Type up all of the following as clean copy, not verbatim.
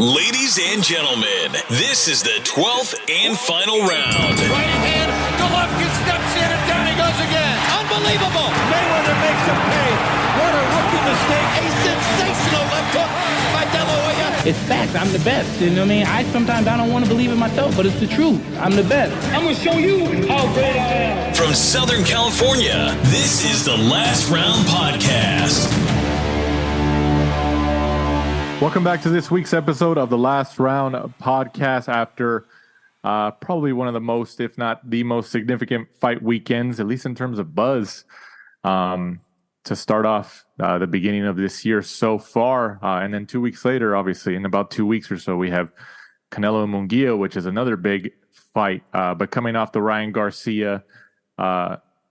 Ladies and gentlemen, this is the 12th and final round. Right hand, Golovkin steps in and down he goes again. Unbelievable. Mayweather makes him pay. What a rookie mistake. A sensational left hook by De La Hoya. It's facts. I'm the best. You know what I mean? Sometimes I don't want to believe it myself, but it's the truth. I'm the best. I'm going to show you how great I am. From Southern California, this is the Last Round Podcast. Welcome back to this week's episode of the Last Round Podcast after probably one of the most, if not the most significant fight weekends, at least in terms of buzz, to start off the beginning of this year so far. And then 2 weeks later, obviously, in about 2 weeks or so, we have Canelo and Munguia, which is another big fight. But coming off the Ryan Garcia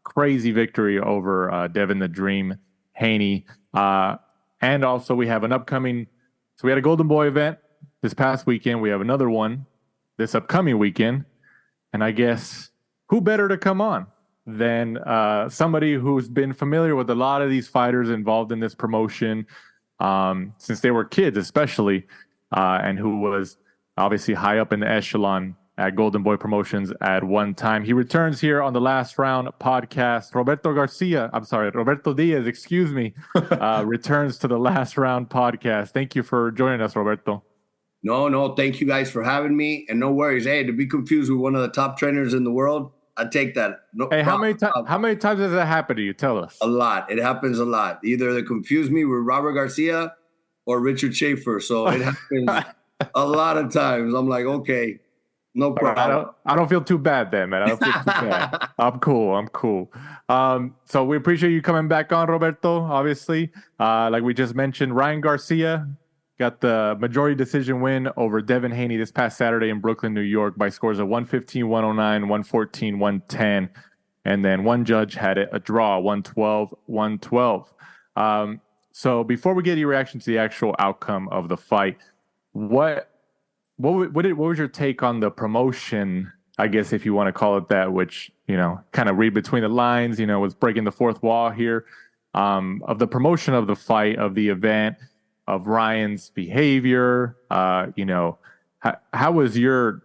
crazy victory over Devin the Dream Haney. And also we have an upcoming... So we had a Golden Boy event this past weekend. We have another one this upcoming weekend. And I guess who better to come on than somebody who's been familiar with a lot of these fighters involved in this promotion since they were kids, especially, and who was obviously high up in the echelon at Golden Boy Promotions at one time. He returns here on the Last Round Podcast. Roberto Diaz, excuse me, returns to the Last Round Podcast. Thank you for joining us, Roberto. No, thank you guys for having me. And no worries. Hey, to be confused with one of the top trainers in the world, I take that. No, hey, how many times has that happened to you? Tell us. A lot. It happens a lot. Either they confuse me with Robert Garcia or Richard Schaefer. So it happens a lot of times. I'm like, okay. No problem. I don't feel too bad then, man. I don't feel too bad. I'm cool. So we appreciate you coming back on, Roberto, obviously. Like we just mentioned, Ryan Garcia got the majority decision win over Devin Haney this past Saturday in Brooklyn, New York by scores of 115-109, 114-110. And then one judge had it a draw, 112-112. So before we get your reaction to the actual outcome of the fight, what was your take on the promotion, I guess, if you want to call it that, which, kind of read between the lines, was breaking the fourth wall here, of the promotion of the fight, of the event, of Ryan's behavior, how was your,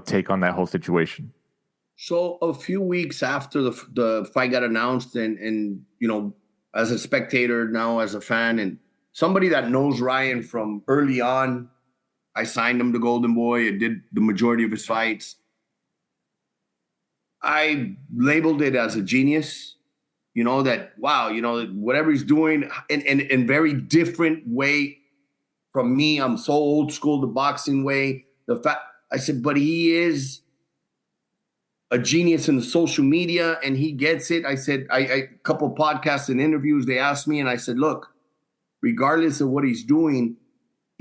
take on that whole situation? So a few weeks after the fight got announced and, as a spectator, now as a fan, and somebody that knows Ryan from early on, I signed him to Golden Boy and did the majority of his fights. I labeled it as a genius, that, wow, whatever he's doing in very different way from me. I'm so old school, the boxing way. I said, but he is a genius in the social media and he gets it. I said, a couple podcasts and interviews, they asked me and I said, look, regardless of what he's doing,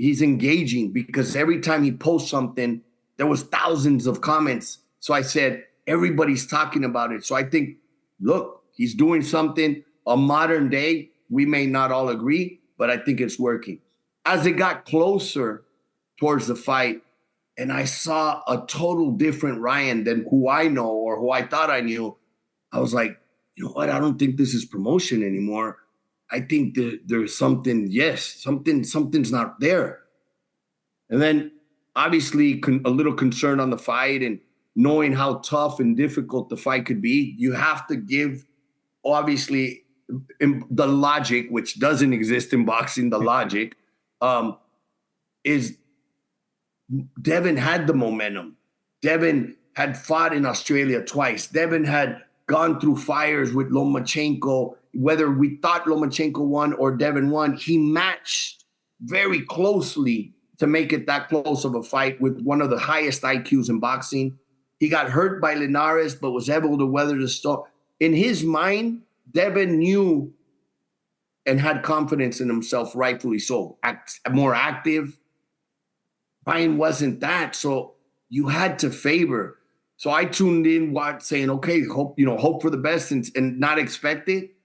he's engaging because every time he posts something, there was thousands of comments. So I said, everybody's talking about it. So I think, look, he's doing something, a modern day. We may not all agree, but I think it's working. As it got closer towards the fight, and I saw a total different Ryan than who I know or who I thought I knew, I was like, you know what? I don't think this is promotion anymore. I think there's something, something's not there. And then obviously a little concerned on the fight and knowing how tough and difficult the fight could be. You have to give, obviously, the logic, which doesn't exist in boxing, the logic is Devin had the momentum. Devin had fought in Australia twice. Devin had gone through fires with Lomachenko. Whether we thought Lomachenko won or Devin won, he matched very closely to make it that close of a fight with one of the highest IQs in boxing. He got hurt by Linares, but was able to weather the storm. In his mind, Devin knew and had confidence in himself, rightfully so. More active. Ryan wasn't that, so you had to favor. So I tuned in, saying, okay, hope for the best and not expect it.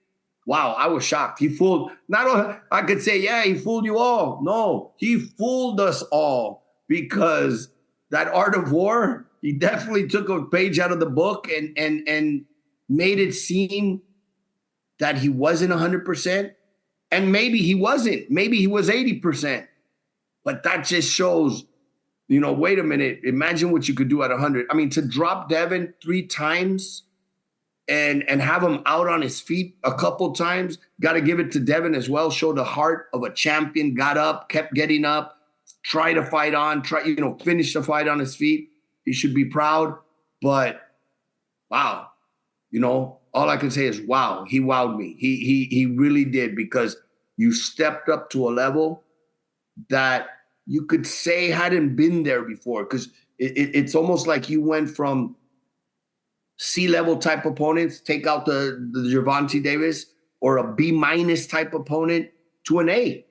Wow, I was shocked. He fooled. I could say, yeah, he fooled you all. No, he fooled us all because that Art of War, he definitely took a page out of the book and made it seem that he wasn't 100%. And maybe he wasn't. Maybe he was 80%. But that just shows, wait a minute. Imagine what you could do at 100. I mean, to drop Devin 3 times and have him out on his feet a couple times, got to give it to Devin as well. Show the heart of a champion, got up, kept getting up, try to fight on, finish the fight on his feet. He should be proud. But wow, all I can say is wow, he wowed me. He really did, because you stepped up to a level that you could say hadn't been there before, because it's almost like you went from C-level type opponents, take out the Gervonta Davis, or a B- type opponent, to an A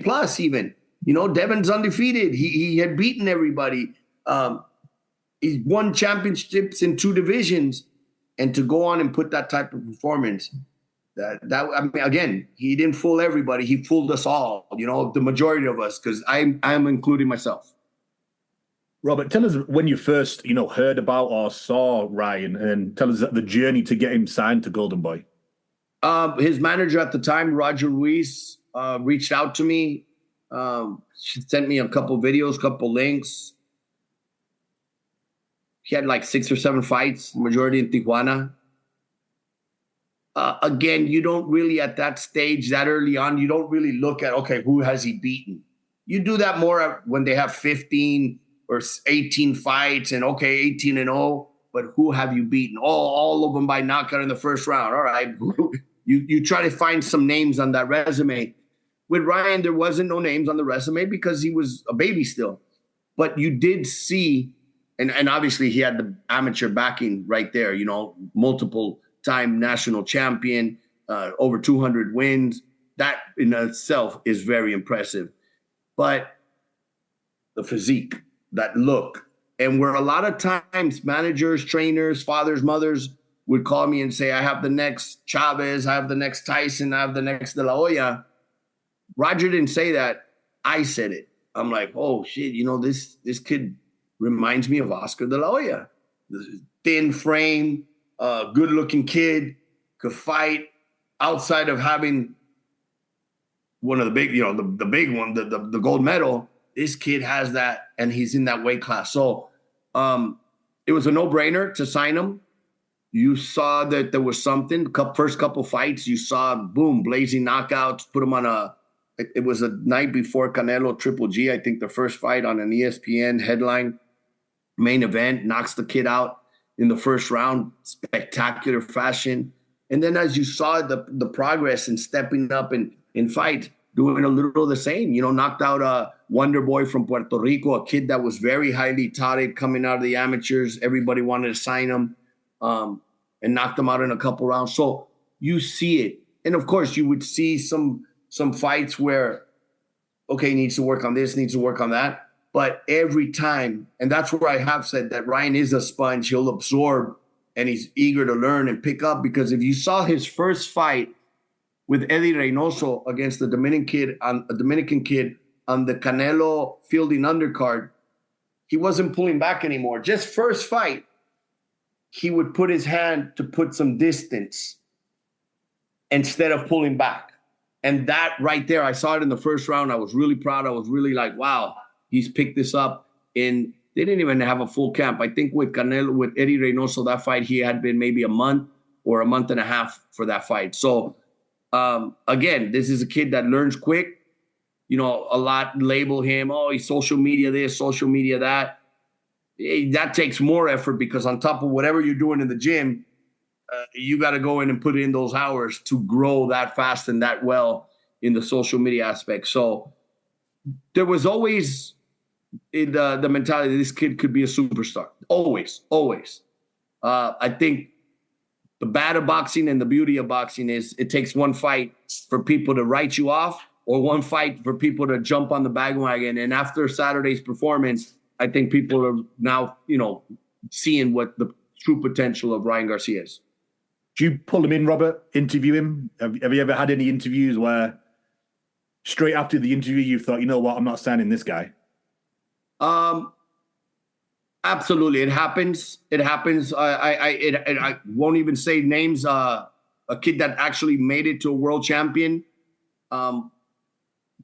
plus even. Devin's undefeated. He had beaten everybody. He's won championships in 2 divisions, and to go on and put that type of performance, again, he didn't fool everybody. He fooled us all, the majority of us, because I'm including myself. Robert, tell us when you first, heard about or saw Ryan, and tell us the journey to get him signed to Golden Boy. His manager at the time, Roger Ruiz, reached out to me. She sent me a couple videos, couple links. He had like 6 or 7 fights, majority in Tijuana. Again, you don't really, at that stage, that early on, you don't really look at, okay, who has he beaten? You do that more when they have 15 or 18 fights and, okay, 18-0, but who have you beaten? All of them by knockout in the first round. All right. You try to find some names on that resume. With Ryan, there wasn't no names on the resume because he was a baby still. But you did see, and obviously he had the amateur backing right there, multiple-time national champion, over 200 wins. That in itself is very impressive. But the physique, that look, and where a lot of times managers, trainers, fathers, mothers would call me and say, I have the next Chavez, I have the next Tyson, I have the next De La Hoya. Roger didn't say that. I said it. I'm like, oh, shit, this kid reminds me of Oscar De La Hoya. Thin frame, good-looking kid, could fight outside of having one of the big, the big one, the gold medal. This kid has that, and he's in that weight class. So it was a no-brainer to sign him. You saw that there was something. First couple fights, you saw, boom, blazing knockouts, put him on it was a night before Canelo Triple G, I think the first fight on an ESPN headline, main event, knocks the kid out in the first round, spectacular fashion. And then as you saw the progress in stepping up in fight, doing a little of the same, knocked out a Wonder Boy from Puerto Rico, a kid that was very highly touted coming out of the amateurs. Everybody wanted to sign him, and knocked him out in a couple rounds. So you see it. And of course you would see some fights where, okay, needs to work on this, needs to work on that. But every time, and that's where I have said that Ryan is a sponge, he'll absorb, and he's eager to learn and pick up. Because if you saw his first fight with Eddie Reynoso against a Dominican kid on the Canelo fielding undercard, he wasn't pulling back anymore. Just first fight, he would put his hand to put some distance instead of pulling back. And that right there, I saw it in the first round. I was really proud. I was really like, wow, he's picked this up. And they didn't even have a full camp. I think with Canelo, with Eddie Reynoso, that fight, he had been maybe a month or a month and a half for that fight. So, again, this is a kid that learns quick. A lot label him, oh, he's social media this, social media that. That takes more effort, because on top of whatever you're doing in the gym, you got to go in and put in those hours to grow that fast and that well in the social media aspect. So there was always the mentality that this kid could be a superstar. Always. I think the bad of boxing and the beauty of boxing is it takes one fight for people to write you off, or one fight for people to jump on the bandwagon. And after Saturday's performance, I think people are now, seeing what the true potential of Ryan Garcia is. Do you pull him in, Robert, interview him? Have you ever had any interviews where straight after the interview you thought, you know what, I'm not signing this guy? Absolutely. It happens. I won't even say names. A kid that actually made it to a world champion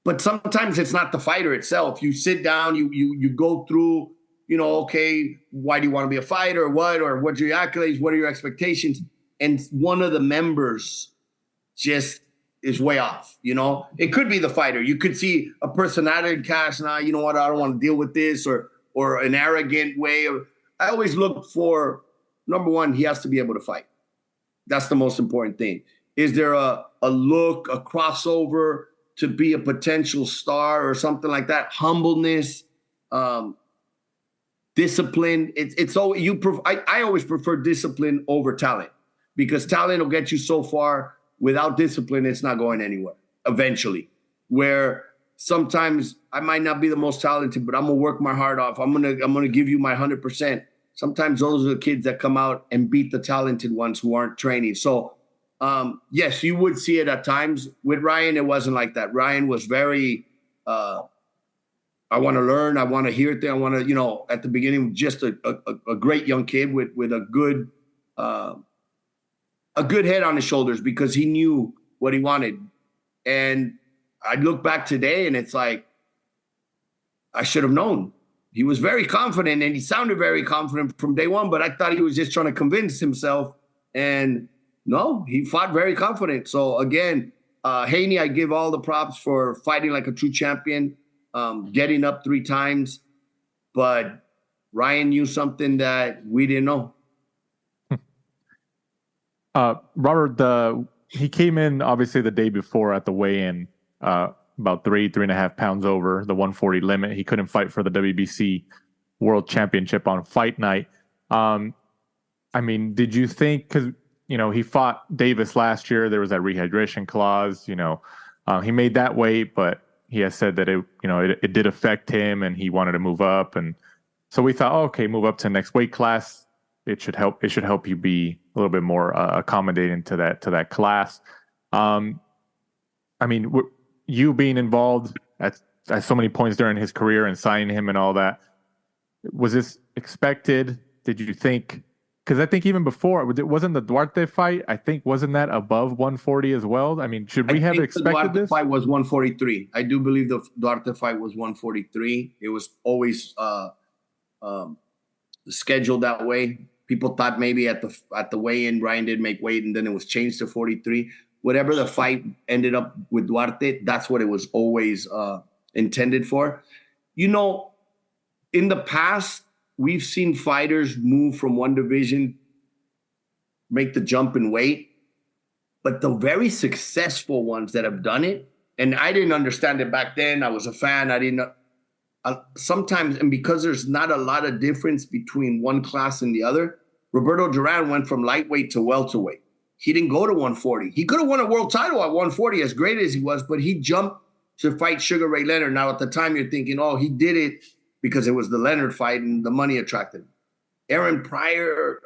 but sometimes it's not the fighter itself. You sit down, you go through, okay, why do you want to be a fighter, or what's your accolades, what are your expectations? And one of the members just is way off, It could be the fighter. You could see a personality cast, you know what, I don't want to deal with this, or an arrogant way. I always look for, number one, he has to be able to fight. That's the most important thing. Is there a look, a crossover to be a potential star or something like that? Humbleness, discipline. It's always I always prefer discipline over talent, because talent will get you so far. Without discipline, it's not going anywhere eventually. Where sometimes I might not be the most talented, but I'm gonna work my heart off. I'm gonna give you my 100%. Sometimes those are the kids that come out and beat the talented ones who aren't training. So yes, you would see it at times. With Ryan, it wasn't like that. Ryan was very, I want to learn. I want to hear things. I want to, at the beginning, just a great young kid with a good head on his shoulders, because he knew what he wanted. And I look back today and it's like, I should have known. He was very confident and he sounded very confident from day one, but I thought he was just trying to convince himself. And no, he fought very confident. So again, Haney, I give all the props for fighting like a true champion, getting up 3 times. But Ryan knew something that we didn't know. Robert, he came in obviously the day before at the weigh-in, about 3.5 pounds over the 140 limit. He couldn't fight for the WBC World Championship on fight night. I mean, did you think, because he fought Davis last year, there was that rehydration clause, he made that weight, but he has said that it did affect him and he wanted to move up. And so we thought, okay, move up to the next weight class. It should help you be a little bit more accommodating to that class. I mean, you being involved at so many points during his career and signing him and all that, was this expected? Did you think? Because I think even before, it wasn't the Duarte fight. I think wasn't that above 140 as well? I mean, should we have expected the Duarte this? Fight was 143. I do believe the Duarte fight was 143. It was always scheduled that way. People thought maybe at the weigh-in, Ryan did make weight, and then it was changed to 43. Whatever the fight ended up with Duarte, that's what it was always intended for. In the past, we've seen fighters move from one division, make the jump in weight, but the very successful ones that have done it, and I didn't understand it back then. I was a fan. I didn't sometimes, and because there's not a lot of difference between one class and the other, Roberto Duran went from lightweight to welterweight. He didn't go to 140. He could have won a world title at 140, as great as he was, but he jumped to fight Sugar Ray Leonard. Now, at the time, you're thinking, oh, he did it because it was the Leonard fight and the money attracted him. Aaron Pryor,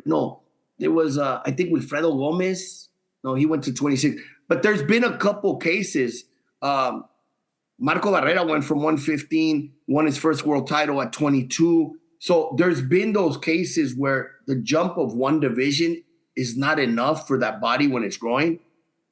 no, there was, I think, Wilfredo Gomez. No, he went to 26. But there's been a couple cases. Marco Barrera went from 115, won his first world title at 22. So there's been those cases where the jump of one division is not enough for that body when it's growing.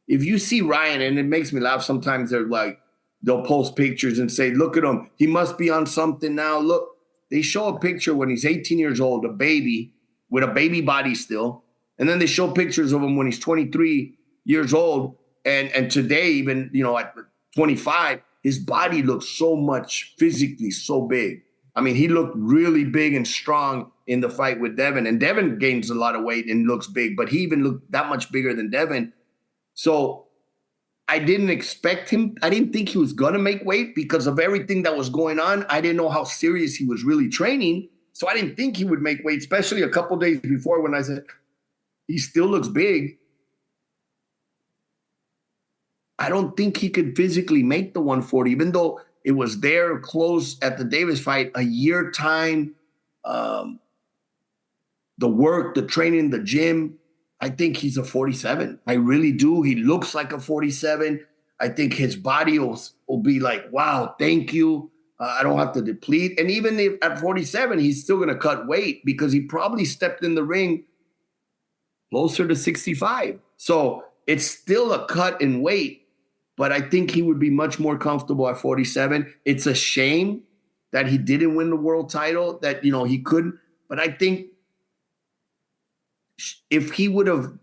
If you see Ryan, and it makes me laugh sometimes, they'll post pictures and say, look at him, he must be on something now. Look, they show a picture when he's 18 years old, a baby with a baby body still. And then they show pictures of him when he's 23 years old. And today, even, at 25, his body looks so much physically so big. I mean, he looked really big and strong in the fight with Devin. And Devin gains a lot of weight and looks big, but he even looked that much bigger than Devin. So I didn't expect him. I didn't think he was going to make weight because of everything that was going on. I didn't know how serious he was really training. So I didn't think he would make weight, especially a couple days before when I said, he still looks big. I don't think he could physically make the 140, even though it was there close at the Davis fight, a year time, the work, the training, the gym. I think he's a 47. I really do. He looks like a 47. I think his body will be like, wow, thank you. I don't have to deplete. And even if at 47, he's still going to cut weight because he probably stepped in the ring closer to 65. So it's still a cut in weight. but I think he would be much more comfortable at 47. It's a shame that he didn't win the world title, that, he couldn't. But I think if he would have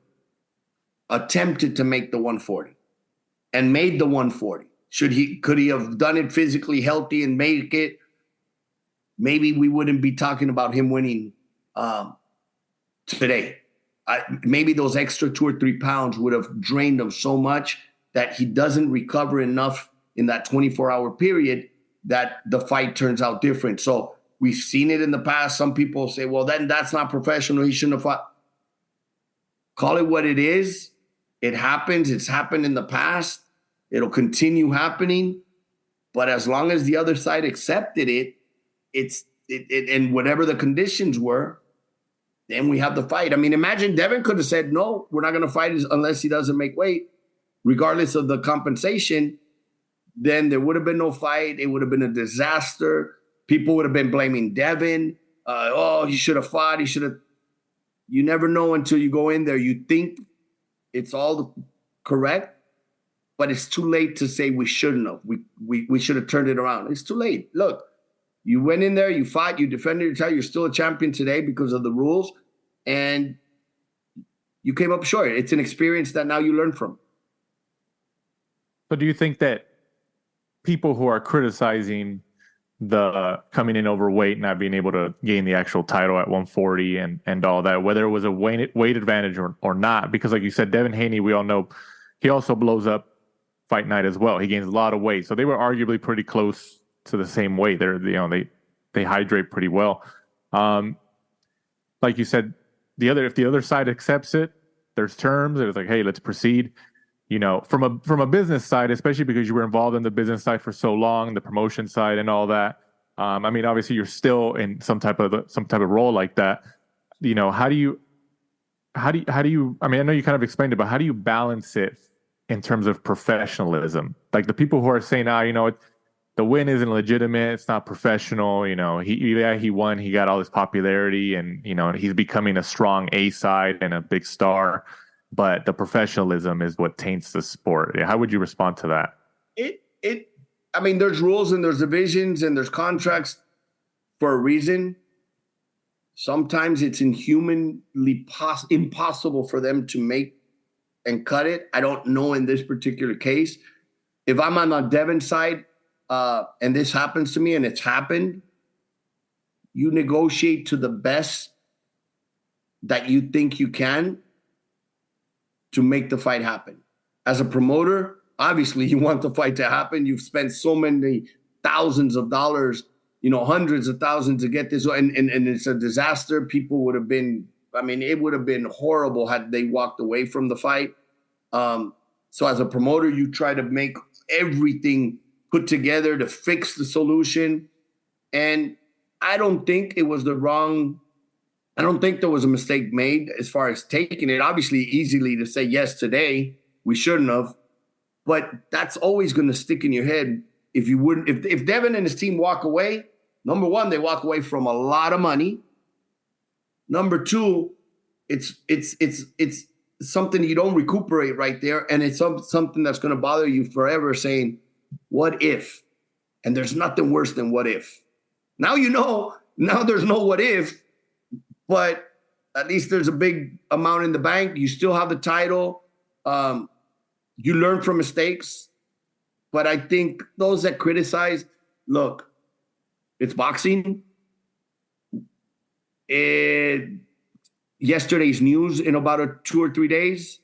attempted to make the 140 and made the 140, could he have done it physically healthy and make it? Maybe we wouldn't be talking about him winning today. Maybe those extra 2 or 3 pounds would have drained him so much that he doesn't recover enough in that 24-hour period that the fight turns out different. So we've seen it in the past. Some people say, well, then that's not professional. He shouldn't have fought. Call it what it is. It happens. It's happened in the past. It'll continue happening. But as long as the other side accepted it, and whatever the conditions were, then we have the fight. I mean, imagine Devin could have said, no, we're not going to fight unless he doesn't make weight, regardless of the compensation. Then there would have been no fight. It would have been a disaster. People would have been blaming Devin. He should have fought. He should have. You never know until you go in there. You think it's all correct, but it's too late to say we shouldn't have. We should have turned it around. It's too late. Look, you went in there, you fought, you defended your title. You're still a champion today because of the rules, and you came up short. It's an experience that now you learn from. So do you think that people who are criticizing the coming in overweight, not being able to gain the actual title at 140 and all that, whether it was a weight advantage or not, because like you said, Devin Haney, we all know, he also blows up fight night as well. He gains a lot of weight. So they were arguably pretty close to the same weight. They hydrate pretty well. Like you said, if the other side accepts it, there's terms. It's like, hey, let's proceed. From a business side, especially because you were involved in the business side for so long, the promotion side and all that. I mean, obviously you're still in some type of role like that. How do you, I mean, I know you kind of explained it, but how do you balance it in terms of professionalism? Like the people who are saying, the win isn't legitimate, it's not professional. He won, he got all this popularity, and he's becoming a strong A side and a big star. But the professionalism is what taints the sport. How would you respond to that? I mean, there's rules and there's divisions and there's contracts for a reason. Sometimes it's inhumanly impossible for them to make and cut it. I don't know in this particular case. If I'm on the Devin side and this happens to me, and it's happened, you negotiate to the best that you think you can to make the fight happen. As a promoter, obviously you want the fight to happen. You've spent so many thousands of dollars, hundreds of thousands to get this, and it's a disaster. People would have been, it would have been horrible had they walked away from the fight. So as a promoter, you try to make everything put together to fix the solution. And I don't think there was a mistake made as far as taking it. Obviously, easily to say yes today, we shouldn't have. But that's always going to stick in your head if you wouldn't. If Devin and his team walk away, number one, they walk away from a lot of money. Number two, it's something you don't recuperate right there, and it's something that's going to bother you forever. Saying, "What if?" And there's nothing worse than what if. Now Now there's no what if. But at least there's a big amount in the bank. You still have the title. You learn from mistakes. But I think those that criticize, look, it's boxing. Yesterday's news in about 2 or 3 days,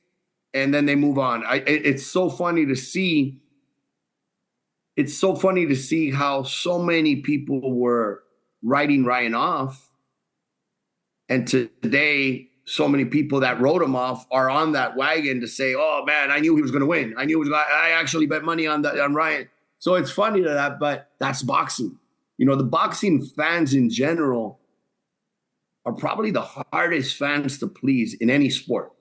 and then they move on. It's so funny to see. It's so funny to see how so many people were writing Ryan off. And today, so many people that wrote him off are on that wagon to say, "Oh man, I knew he was going to win. I actually bet money on Ryan." So it's funny to that, but that's boxing. The boxing fans in general are probably the hardest fans to please in any sport.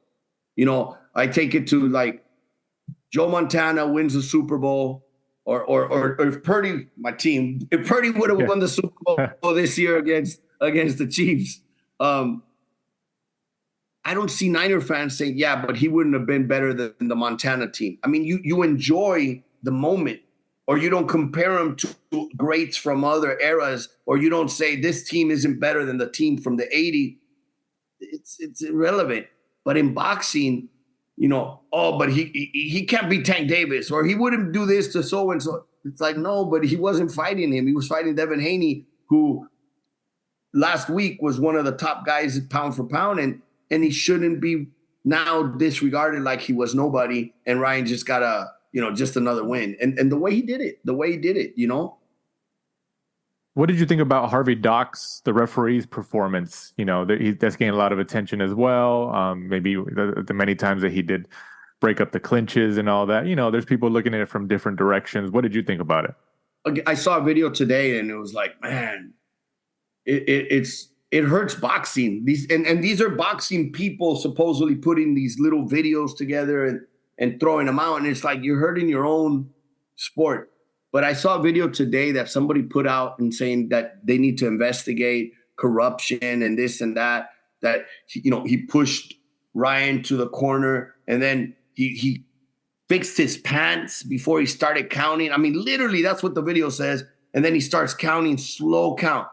I take it to like Joe Montana wins the Super Bowl, or if Purdy, my team, if Purdy would have won the Super Bowl this year against the Chiefs. I don't see Niner fans saying, yeah, but he wouldn't have been better than the Montana team. I mean, you enjoy the moment, or you don't compare them to greats from other eras, or you don't say this team isn't better than the team from the 80s. It's irrelevant. But in boxing, but he can't beat Tank Davis, or he wouldn't do this to so-and-so. It's like, no, but he wasn't fighting him. He was fighting Devin Haney, who last week was one of the top guys pound for pound, and he shouldn't be now disregarded like he was nobody, and Ryan just got just another win. And the way he did it, What did you think about Harvey Docks, the referee's performance? That's getting a lot of attention as well. Maybe the many times that he did break up the clinches and all that. There's people looking at it from different directions. What did you think about it? I saw a video today, and it was like, man, it hurts boxing. These are boxing people supposedly putting these little videos together and throwing them out, and it's like you're hurting your own sport. But I saw a video today that somebody put out and saying that they need to investigate corruption and this and that he pushed Ryan to the corner, and then he fixed his pants before he started counting. I mean, literally, that's what the video says. And then he starts counting, slow count.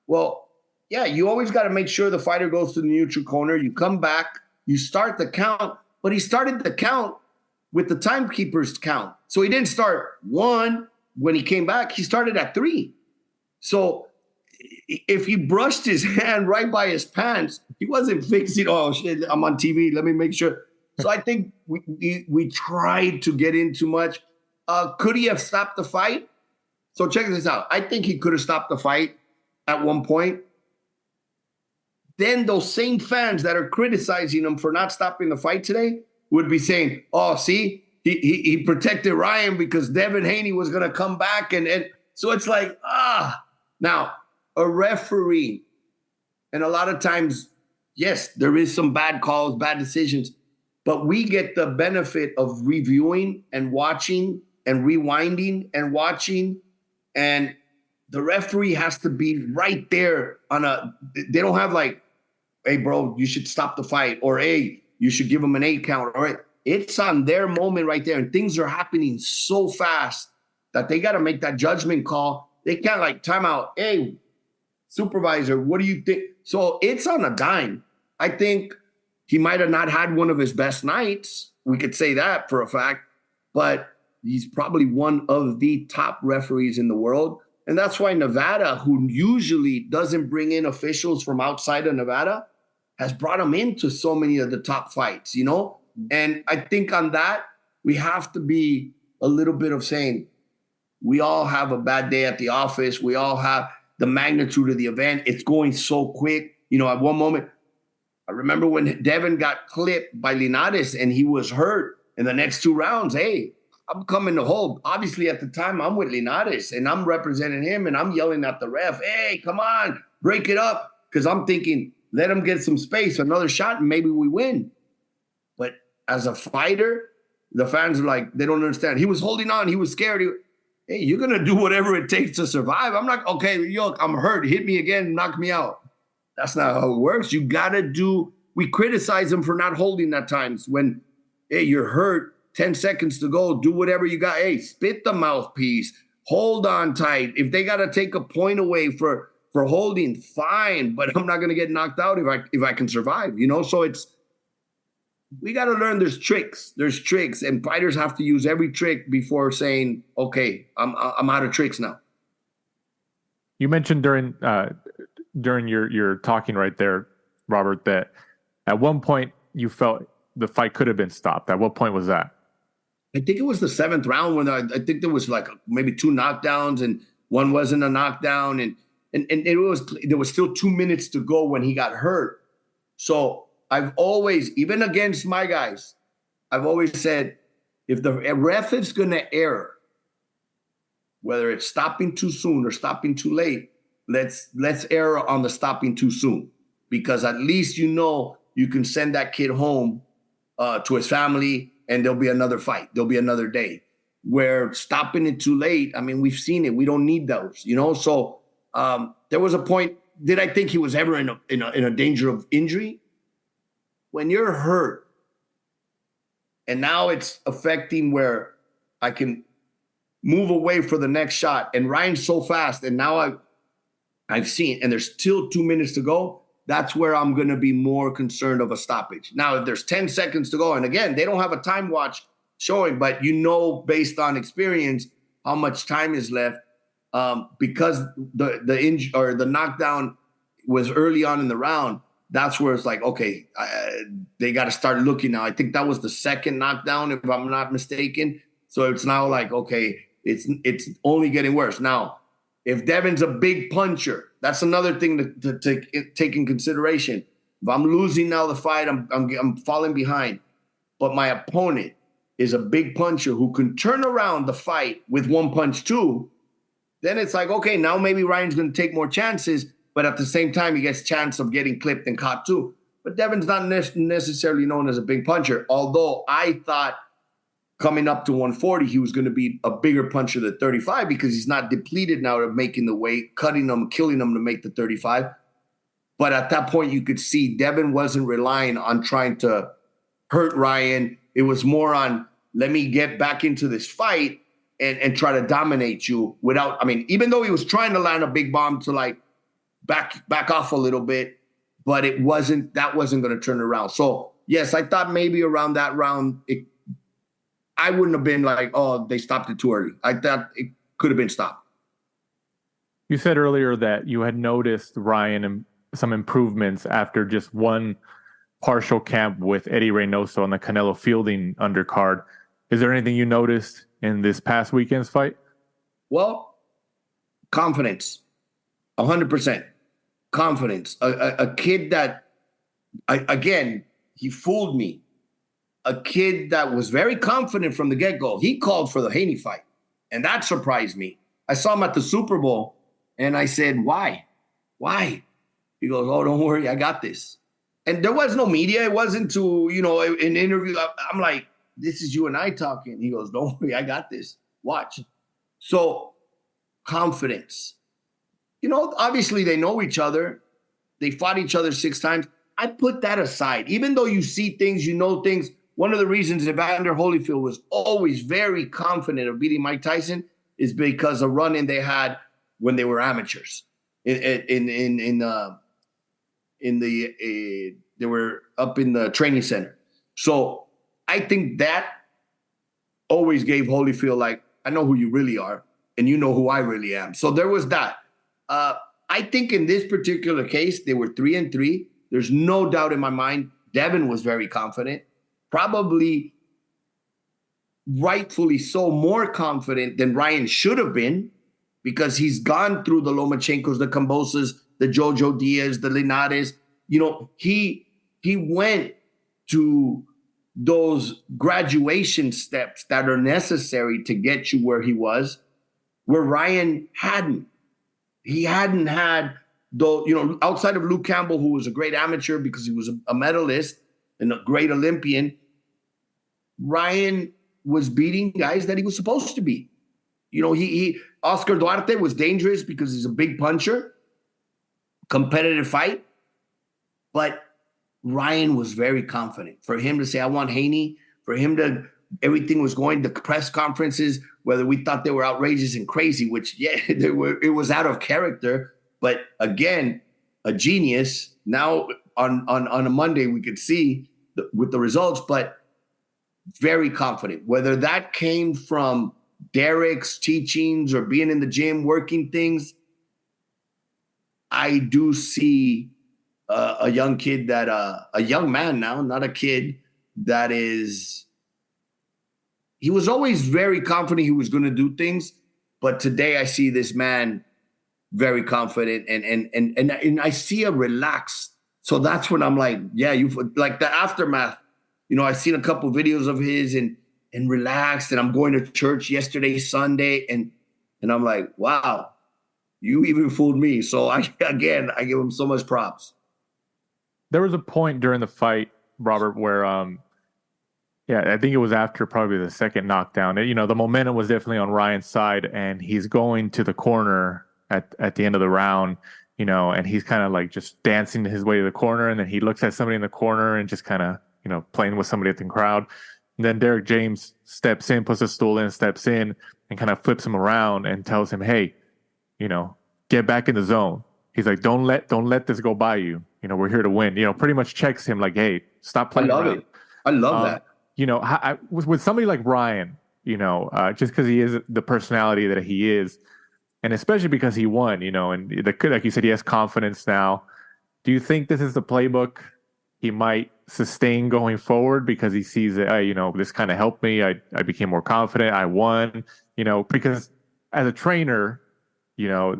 Well, yeah, you always got to make sure the fighter goes to the neutral corner. You come back, you start the count, but he started the count with the timekeeper's count. So he didn't start 1 when he came back. He started at 3. So if he brushed his hand right by his pants, he wasn't fixing, oh, shit, I'm on TV, let me make sure. So I think we tried to get in too much. Could he have stopped the fight? So check this out. I think he could have stopped the fight at one point. Then those same fans that are criticizing him for not stopping the fight today would be saying, oh, see, he protected Ryan because Devin Haney was going to come back. And so it's like, now a referee, and a lot of times, yes, there is some bad calls, bad decisions, but we get the benefit of reviewing and watching and rewinding and watching. And the referee has to be right there they don't have like, hey, bro, you should stop the fight, or hey, you should give him an 8 count. All right. It's on their moment right there. And things are happening so fast that they got to make that judgment call. They can't like time out. Hey, supervisor, what do you think? So it's on a dime. I think he might have not had one of his best nights. We could say that for a fact, but he's probably one of the top referees in the world. And that's why Nevada, who usually doesn't bring in officials from outside of Nevada, has brought him into so many of the top fights, And I think on that, we have to be a little bit of saying, we all have a bad day at the office. We all have the magnitude of the event. It's going so quick. At one moment, I remember when Devin got clipped by Linares and he was hurt in the next 2 rounds. Hey, I'm coming to hold. Obviously, at the time, I'm with Linares and I'm representing him and I'm yelling at the ref, hey, come on, break it up. Because I'm thinking, let him get some space, another shot, and maybe we win. But as a fighter, the fans are like, they don't understand. He was holding on. He was scared. Hey, you're going to do whatever it takes to survive. I'm not, okay, I'm hurt. Hit me again, knock me out. That's not how it works. You got to do, we criticize him for not holding at times when, hey, you're hurt, 10 seconds to go, do whatever you got. Hey, spit the mouthpiece, hold on tight. If they got to take a point away for holding, fine, but I'm not going to get knocked out if I can survive, So we got to learn there's tricks, and fighters have to use every trick before saying, okay, I'm out of tricks now. You mentioned during your talking right there, Robert, that at one point you felt the fight could have been stopped. At what point was that? I think it was the 7th round when I think there was like maybe 2 knockdowns and one wasn't a knockdown, and there was still 2 minutes to go when he got hurt. So I've always, even against my guys, I've always said, if the ref is going to err, whether it's stopping too soon or stopping too late, let's err on the stopping too soon, because at least you can send that kid home to his family, and there'll be another fight. There'll be another day. Where stopping it too late, I mean, we've seen it. We don't need those, So there was a point. Did I think he was ever in a danger of injury? when you're hurt, and now it's affecting where I can move away for the next shot, and Ryan's so fast, and now I've seen, and there's still 2 minutes to go, that's where I'm going to be more concerned of a stoppage. Now, if there's 10 seconds to go, and again, they don't have a time watch showing, but you know based on experience how much time is left, because the knockdown was early on in the round. That's where it's like, okay, they got to start looking now. I think that was the second knockdown, if I'm not mistaken. So it's now like, okay, it's only getting worse. Now, if Devin's a big puncher, that's another thing to take in consideration. If I'm losing now the fight, I'm falling behind. But my opponent is a big puncher who can turn around the fight with one punch too, then it's like, okay, now maybe Ryan's going to take more chances, but at the same time, he gets a chance of getting clipped and caught too. But Devin's not necessarily known as a big puncher, although I thought coming up to 140, he was going to be a bigger puncher than 35 because he's not depleted now of making the weight, cutting him, killing him to make the 35. But at that point, you could see Devin wasn't relying on trying to hurt Ryan. It was more on, let me get back into this fight and try to dominate you without, I mean, even though he was trying to land a big bomb to like back off a little bit, but that wasn't going to turn around. So yes, I thought maybe around that round, I wouldn't have been like, oh, they stopped it too early. I thought it could have been stopped. You said earlier that you had noticed Ryan and some improvements after just one partial camp with Eddie Reynoso on the Canelo Fielding undercard. Is there anything you noticed in this past weekend's fight? Well, confidence, 100% confidence. A kid that, again, he fooled me. A kid that was very confident from the get-go. He called for the Haney fight, and that surprised me. I saw him at the Super Bowl, and I said, why? Why? He goes, oh, don't worry, I got this. And there was no media. It wasn't to, an interview. I'm like, this is you and I talking. He goes, don't worry, I got this. Watch. So confidence. Obviously they know each other. They fought each other 6 times. I put that aside. Even though you see things, you know things. One of the reasons Evander Holyfield was always very confident of beating Mike Tyson is because of run-in they had when they were amateurs. They were up in the training center. So I think that always gave Holyfield like, I know who you really are, and you know who I really am. So there was that. I think in this particular case, they were 3-3. There's no doubt in my mind, Devin was very confident, probably rightfully so more confident than Ryan should have been because he's gone through the Lomachenkos, the Cambosas, the Jojo Diaz, the Linares. He went to those graduation steps that are necessary to get you where he was, where Ryan hadn't. He hadn't had, outside of Luke Campbell, who was a great amateur because he was a medalist and a great Olympian, Ryan was beating guys that he was supposed to beat. Oscar Duarte was dangerous because he's a big puncher, competitive fight, but Ryan was very confident. For him to say, I want Haney, for him to, everything was going, the press conferences, whether we thought they were outrageous and crazy, which, yeah, it was out of character. But again, a genius. Now on a Monday, we could see with the results, but very confident. Whether that came from Derek's teachings or being in the gym, working things, I do see a young kid that, a young man now, not a kid, that is, he was always very confident he was going to do things. But today I see this man very confident and I see a relaxed. So that's when I'm like, yeah, like the aftermath, I've seen a couple videos of his and relaxed, and I'm going to church yesterday, Sunday. And I'm like, wow, you even fooled me. So I give him so much props. There was a point during the fight, Robert, where, I think it was after probably the second knockdown. The momentum was definitely on Ryan's side, and he's going to the corner at the end of the round, and he's kind of like just dancing his way to the corner, and then he looks at somebody in the corner and just kind of, playing with somebody in the crowd. And then Derek James steps in, puts a stool in, steps in, and kind of flips him around and tells him, hey, get back in the zone. He's like, don't let this go by you. We're here to win. Pretty much checks him like, hey, stop playing around. I love that. With somebody like Ryan, just because he is the personality that he is, and especially because he won, and like you said, he has confidence now. Do you think this is the playbook he might sustain going forward because he sees that, this kind of helped me. I became more confident. I won, because as a trainer,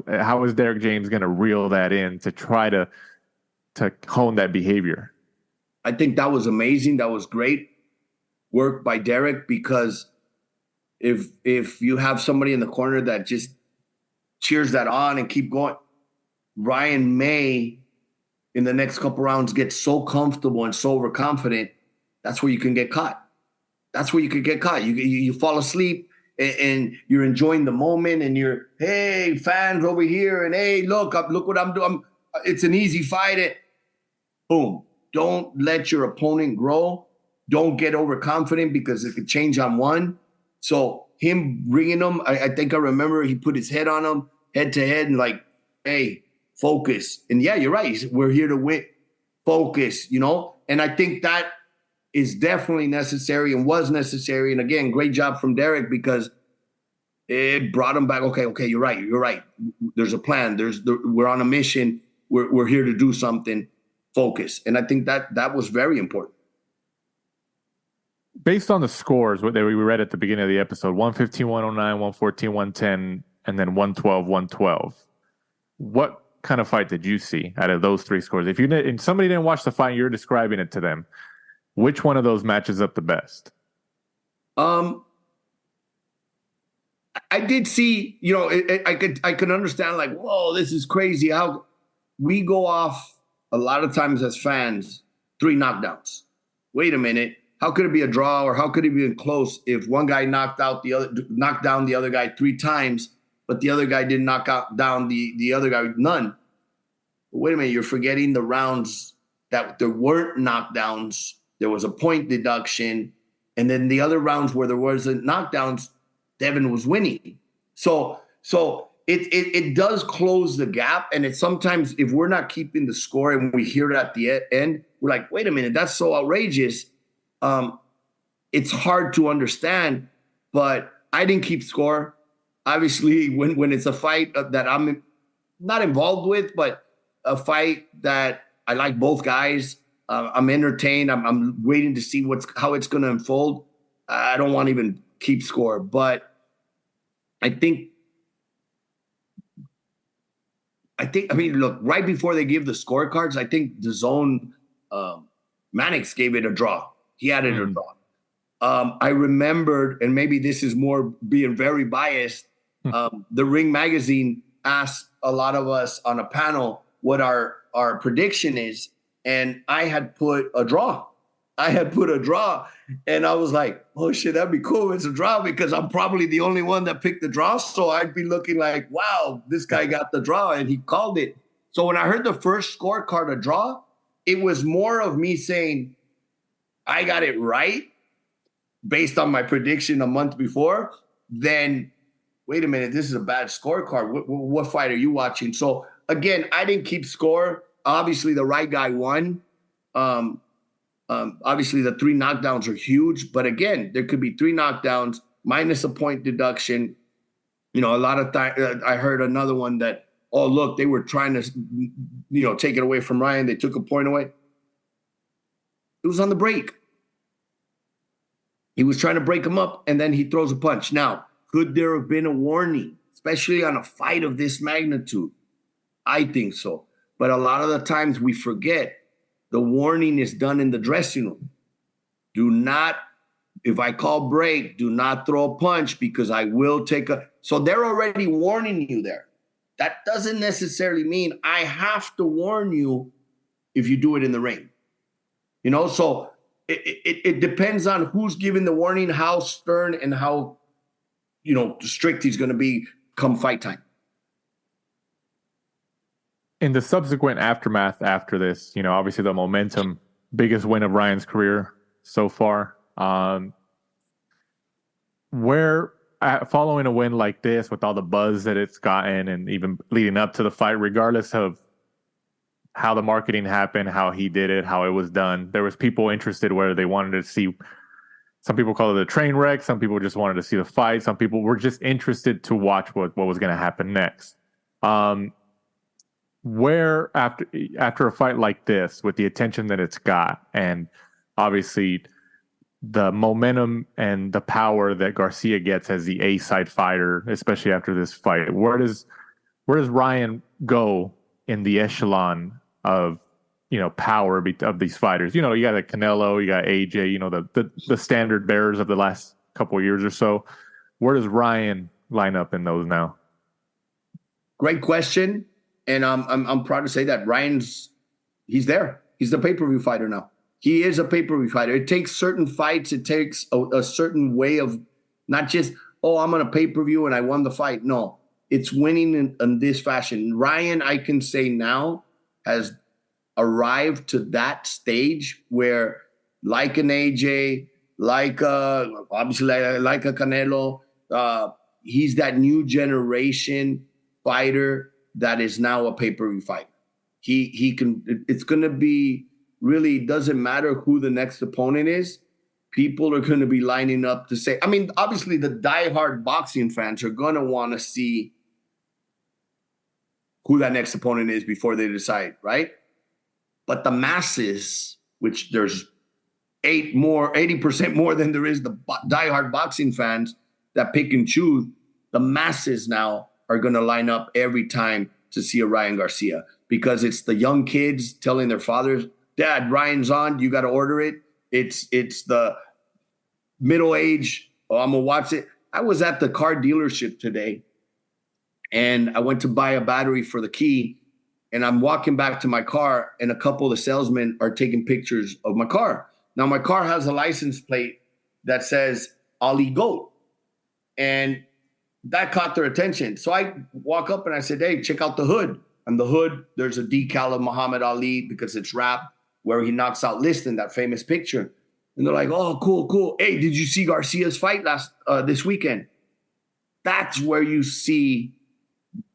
how is Derek James going to reel that in to try to hone that behavior? I think that was amazing. That was great work by Derek, because if you have somebody in the corner that just cheers that on and keep going, Ryan may, in the next couple rounds, get so comfortable and so overconfident. That's where you can get caught. You fall asleep and you're enjoying the moment, and you're, hey, fans over here, and hey, look what I'm doing. It's an easy fight. Boom. Don't let your opponent grow. Don't get overconfident, because it could change on one. So him bringing him, I think I remember he put his head on him, head to head, and like, hey, focus. And yeah, you're right. We're here to win. Focus, And I think that is definitely necessary and was necessary. And again, great job from Derek, because it brought him back. Okay, you're right. There's a plan. We're on a mission. We're here to do something. Focus. And I think that was very important. Based on the scores that we read at the beginning of the episode, 115, 109, 114, 110, and then 112, 112. What kind of fight did you see out of those three scores? If somebody didn't watch the fight, you're describing it to them, which one of those matches up the best? I did see, I could understand, like, whoa, this is crazy. How we go off a lot of times as fans, 3 knockdowns. Wait a minute. How could it be a draw, or how could it be close if one guy knocked down the other guy 3 times, but the other guy didn't knock down the other guy with none? But wait a minute, you're forgetting the rounds that there weren't knockdowns. There was a point deduction, and then the other rounds where there wasn't knockdowns, Devin was winning. So it does close the gap, and it's sometimes, if we're not keeping the score and we hear it at the end, we're like, wait a minute, that's so outrageous. It's hard to understand, but I didn't keep score. Obviously, when it's a fight that I'm not involved with, but a fight that I like both guys, I'm entertained. I'm waiting to see how it's going to unfold. I don't want to even keep score, but I mean, look, right before they give the scorecards, I think the zone, Mannix gave it a draw. He had it a draw. I remembered, and maybe this is more being very biased, the Ring Magazine asked a lot of us on a panel what our prediction is, and I had put a draw. And I was like, oh shit, that'd be cool. It's a draw, because I'm probably the only one that picked the draw. So I'd be looking like, wow, this guy got the draw, and he called it. So when I heard the first scorecard, a draw, it was more of me saying, I got it right based on my prediction a month before, then wait a minute, this is a bad scorecard. What fight are you watching? So again, I didn't keep score. Obviously, the right guy won. Obviously, the 3 knockdowns are huge. But again, there could be 3 knockdowns minus a point deduction. A lot of times I heard another one that, oh, look, they were trying to, take it away from Ryan. They took a point away. It was on the break. He was trying to break him up, and then he throws a punch. Now, could there have been a warning, especially on a fight of this magnitude? I think so. But a lot of the times we forget the warning is done in the dressing room. Do not, if I call break, do not throw a punch, because I will take a. So they're already warning you there. That doesn't necessarily mean I have to warn you if you do it in the ring. So it depends on who's giving the warning, how stern and how, strict he's going to be come fight time. in the subsequent aftermath after this, obviously the momentum, biggest win of Ryan's career so far. Following a win like this, with all the buzz that it's gotten, and even leading up to the fight, regardless of how the marketing happened, how he did it, how it was done, there was people interested where they wanted to see. Some people call it a train wreck. Some people just wanted to see the fight. Some people were just interested to watch what was going to happen next. Where after a fight like this, with the attention that it's got, and obviously the momentum and the power that Garcia gets as the A-side fighter, especially after this fight, where does Ryan go in the echelon of power of these fighters? You got the Canelo, you got AJ, the standard bearers of the last couple of years or so. Where does Ryan line up in those now? Great question. And I'm proud to say that he's there. He's the pay-per-view fighter now. He is a pay-per-view fighter. It takes certain fights. It takes a certain way of not just, I'm on a pay-per-view and I won the fight. No, it's winning in this fashion. Ryan, I can say now, has arrived to that stage where, like an AJ, obviously like a Canelo, he's that new generation fighter that is now a pay-per-view fighter. He can. It's going to be really, doesn't matter who the next opponent is. People are going to be lining up to say. I mean, obviously the diehard boxing fans are going to want to see who that next opponent is before they decide, right? But the masses, which there's 80% more than there is the diehard boxing fans that pick and choose, the masses now are going to line up every time to see a Ryan Garcia, because it's the young kids telling their fathers, Dad, Ryan's on, you got to order it. It's the middle age, I'm going to watch it. I was at the car dealership today, and I went to buy a battery for the key, and I'm walking back to my car, and a couple of the salesmen are taking pictures of my car. Now, my car has a license plate that says Ali Goat, and that caught their attention. So I walk up and I said, hey, check out the hood. And the hood, there's a decal of Muhammad Ali because it's wrapped where he knocks out Liston, that famous picture. And they're like, oh, cool. Hey, did you see Garcia's fight this weekend? That's where you see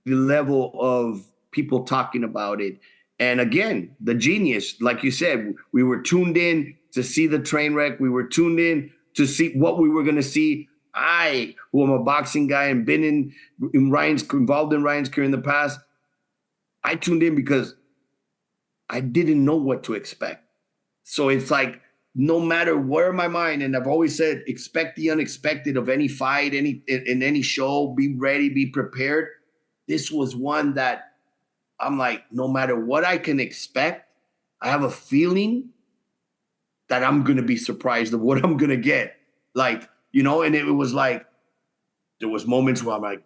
the level of people talking about it. And again, the genius, like you said, we were tuned in to see the train wreck. We were tuned in to see what we were going to see. I, who am a boxing guy and been involved in Ryan's career in the past, I tuned in because I didn't know what to expect. So it's like, no matter where my mind, and I've always said, expect the unexpected of any fight, in any show, be ready, be prepared. This was one that I'm like, no matter what I can expect, I have a feeling that I'm going to be surprised of what I'm going to get. Like, and it was like, there was moments where I'm like,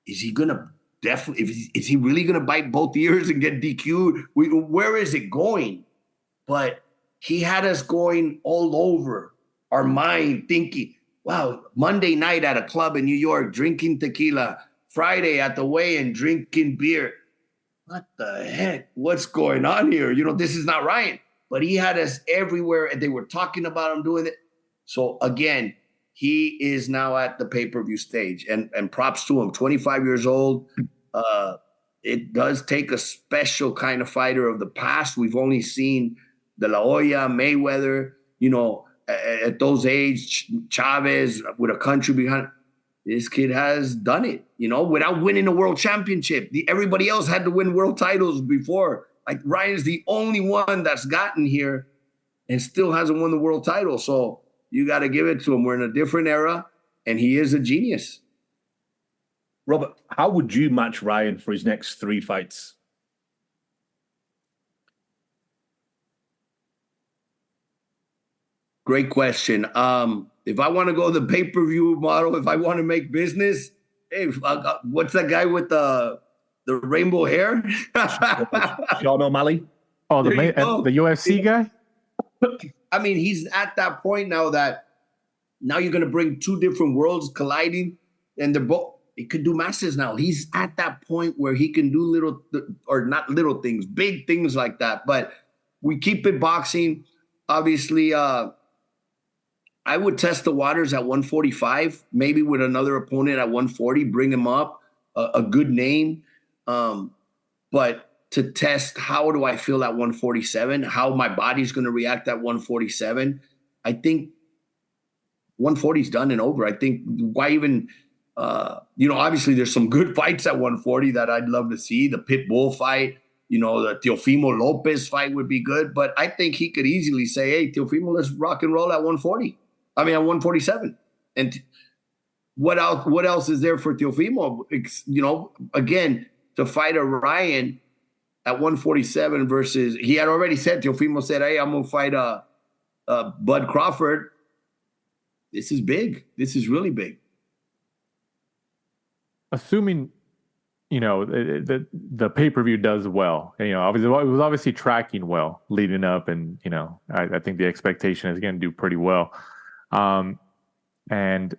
is he going to is he really going to bite both ears and get DQ'd? Where is it going? But he had us going all over our mind, thinking, wow, Monday night at a club in New York, drinking tequila, Friday at the weigh-in, drinking beer. What the heck? What's going on here? This is not Ryan. But he had us everywhere, and they were talking about him doing it. So again, he is now at the pay-per-view stage, and props to him. 25 years old. It does take a special kind of fighter of the past. We've only seen De La Hoya, Mayweather, at those age, Chavez with a country behind. This kid has done it, without winning a world championship. Everybody else had to win world titles before. Like, Ryan's the only one that's gotten here and still hasn't won the world title. So you got to give it to him. We're in a different era, and he is a genius. Robert, how would you match Ryan for his next 3 fights? Great question. If I want to go the pay-per-view model, if I want to make business, hey, what's that guy with the rainbow hair? Sean O'Malley. Oh, the UFC guy? I mean, he's at that point now that now you're going to bring 2 different worlds colliding, and they're both he could do masses now. He's at that point where he can do not little things, big things like that. But we keep it boxing. Obviously, I would test the waters at 145, maybe with another opponent at 140, bring him up, a good name. But to test how do I feel at 147, how my body's going to react at 147, I think 140 is done and over. I think why even, obviously there's some good fights at 140 that I'd love to see. The Pitbull fight, the Teofimo Lopez fight would be good. But I think he could easily say, hey, Teofimo, let's rock and roll at 140. At 147. And what else is there for Teofimo? Again, to fight a Ryan at 147 versus, he had already said, Teofimo said, hey, I'm going to fight Bud Crawford. This is big. This is really big. Assuming, the pay-per-view does well. Obviously, it was obviously tracking well leading up. And, I think the expectation is going to do pretty well. And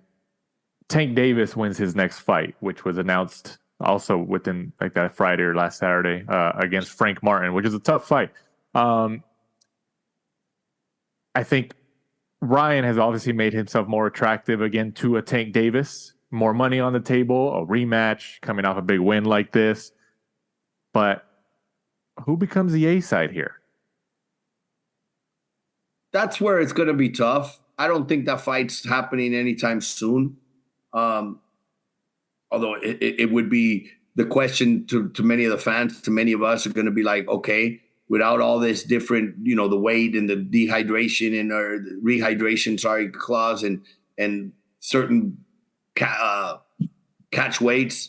Tank Davis wins his next fight, which was announced also within like that Friday or last Saturday against Frank Martin, which is a tough fight. I think Ryan has obviously made himself more attractive again to a Tank Davis, more money on the table, a rematch coming off a big win like this. But who becomes the A side here? That's where it's going to be tough. I don't think that fight's happening anytime soon. Although it would be the question to many of the fans, to many of us, are going to be like, okay, without all this different, the weight and the dehydration and or the rehydration, clause and certain catch weights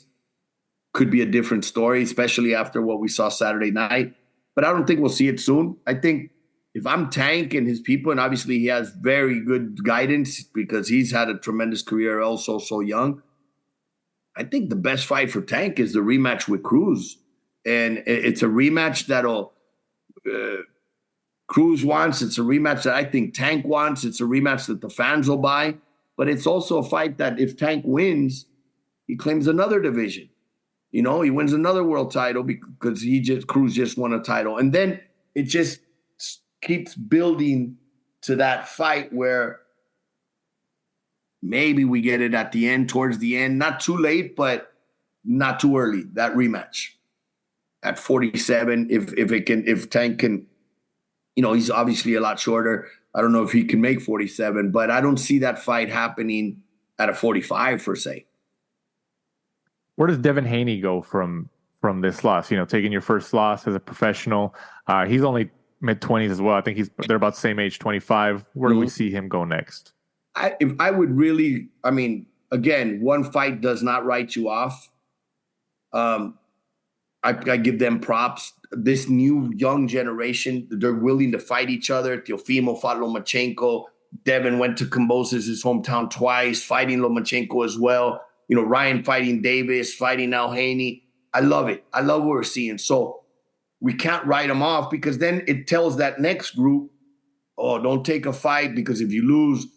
could be a different story, especially after what we saw Saturday night. But I don't think we'll see it soon. I think if I'm Tank and his people, and obviously he has very good guidance because he's had a tremendous career also so young, I think the best fight for Tank is the rematch with Cruz. And it's a rematch that'll Cruz wants. It's a rematch that I think Tank wants. It's a rematch that the fans will buy. But it's also a fight that if Tank wins, he claims another division. He wins another world title because Cruz just won a title. And then it just keeps building to that fight where maybe we get it at the end, towards the end, not too late, but not too early. That rematch at 47, if Tank can, he's obviously a lot shorter. I don't know if he can make 47, but I don't see that fight happening at a 45 per se. Where does Devin Haney go from this loss? Taking your first loss as a professional. He's only mid-20s as well. I think they're about the same age, 25. Where do we see him go next? Again, one fight does not write you off. I give them props. This new young generation, they're willing to fight each other. Teofimo fought Lomachenko. Devin went to Kambosos, his hometown, twice, fighting Lomachenko as well. Ryan fighting Davis, fighting now Haney. I love it. I love what we're seeing. So we can't write them off because then it tells that next group, oh, don't take a fight because if you lose,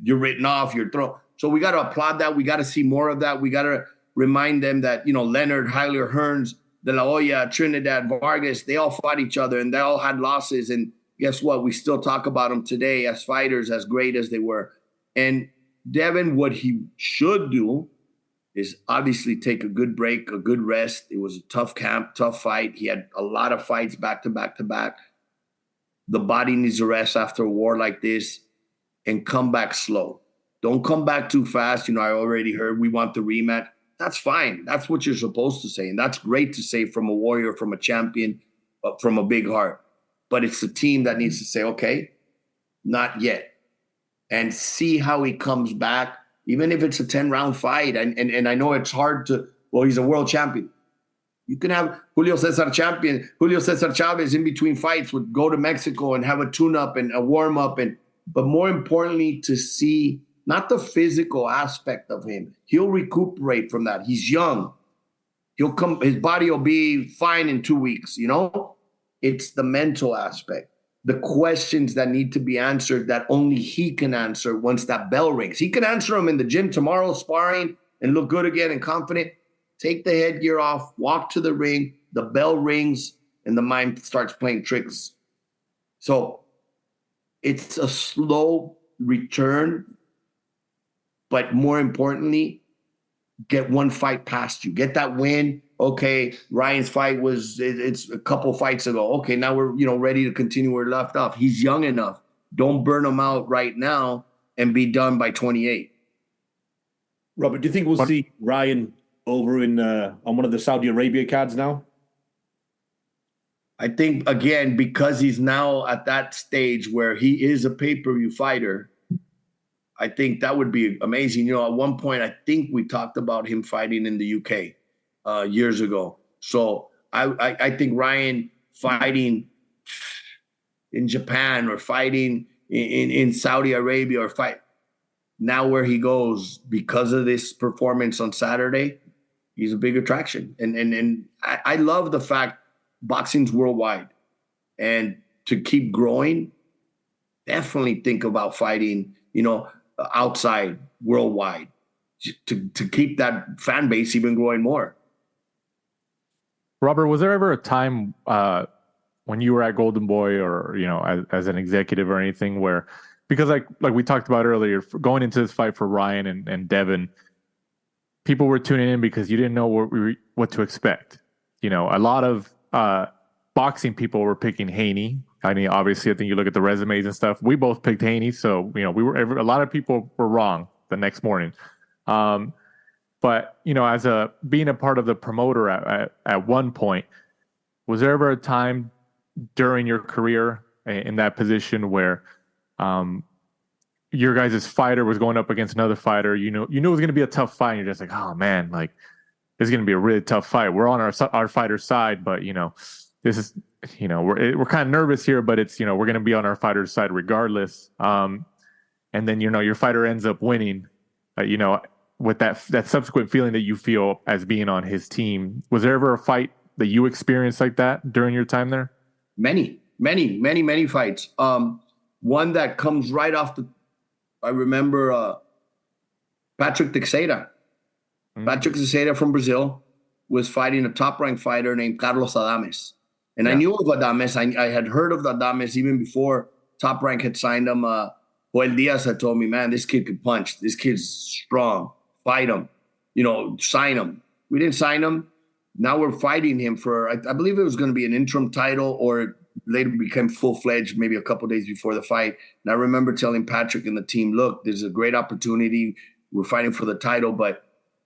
you're written off, you're thrown. So we got to applaud that. We got to see more of that. We got to remind them that, Leonard, Hyler, Hearns, De La Hoya, Trinidad, Vargas, they all fought each other and they all had losses. And guess what? We still talk about them today as fighters, as great as they were. And Devin, what he should do is obviously take a good break, a good rest. It was a tough camp, tough fight. He had a lot of fights back to back to back. The body needs a rest after a war like this and come back slow. Don't come back too fast. I already heard we want the rematch. That's fine. That's what you're supposed to say. And that's great to say from a warrior, from a champion, from a big heart. But it's the team that needs to say, okay, not yet. And see how he comes back. Even if it's a 10-round fight, and I know it's hard to, he's a world champion. You can have Julio Cesar Chavez in between fights would go to Mexico and have a tune-up and a warm-up. But more importantly, to see not the physical aspect of him. He'll recuperate from that. He's young. His body will be fine in 2 weeks, It's the mental aspect. The questions that need to be answered that only he can answer once that bell rings. He can answer them in the gym tomorrow, sparring, and look good again and confident, take the headgear off, walk to the ring, the bell rings, and the mind starts playing tricks. So it's a slow return, but more importantly, get one fight past you. Get that win. Okay, Ryan's fight it's a couple fights ago. Okay, now we're ready to continue where we left off. He's young enough. Don't burn him out right now and be done by 28. Robert, do you think we'll see Ryan over on one of the Saudi Arabia cards now? I think, again, because he's now at that stage where he is a pay-per-view fighter, I think that would be amazing. At one point, I think we talked about him fighting in the UK years ago. So I think Ryan fighting in Japan or fighting in Saudi Arabia or fight now where he goes because of this performance on Saturday, he's a big attraction. And I love the fact boxing's worldwide, and to keep growing, definitely think about fighting, outside, worldwide, to keep that fan base even growing more. Robert, was there ever a time when you were at Golden Boy or, as an executive or anything where, because like we talked about earlier, going into this fight for Ryan and Devin, people were tuning in because you didn't know what to expect. A lot of boxing people were picking Haney. I mean, obviously, I think you look at the resumes and stuff. We both picked Haney, so a lot of people were wrong the next morning. But as being a part of the promoter at one point, was there ever a time during your career in that position where your guys' fighter was going up against another fighter? You knew it was going to be a tough fight. And you're just like, oh man, like this is going to be a really tough fight. We're on our fighter's side, but this is we're kind of nervous here, but it's we're going to be on our fighter's side regardless. And then your fighter ends up winning. With that subsequent feeling that you feel as being on his team. Was there ever a fight that you experienced like that during your time there? Many fights. One that comes right off I remember Patrick Texiera. Mm-hmm. Patrick Texiera from Brazil was fighting a top-ranked fighter named Carlos Adames. And I knew of Adames. I had heard of Adames even before Top Rank had signed him. Roberto Diaz had told me, man, this kid could punch. This kid's strong. Fight him. Sign him. We didn't sign him. Now we're fighting him for, I believe it was going to be an interim title, or later became full-fledged maybe a couple days before the fight. And I remember telling Patrick and the team, look, there's a great opportunity. We're fighting for the title, but,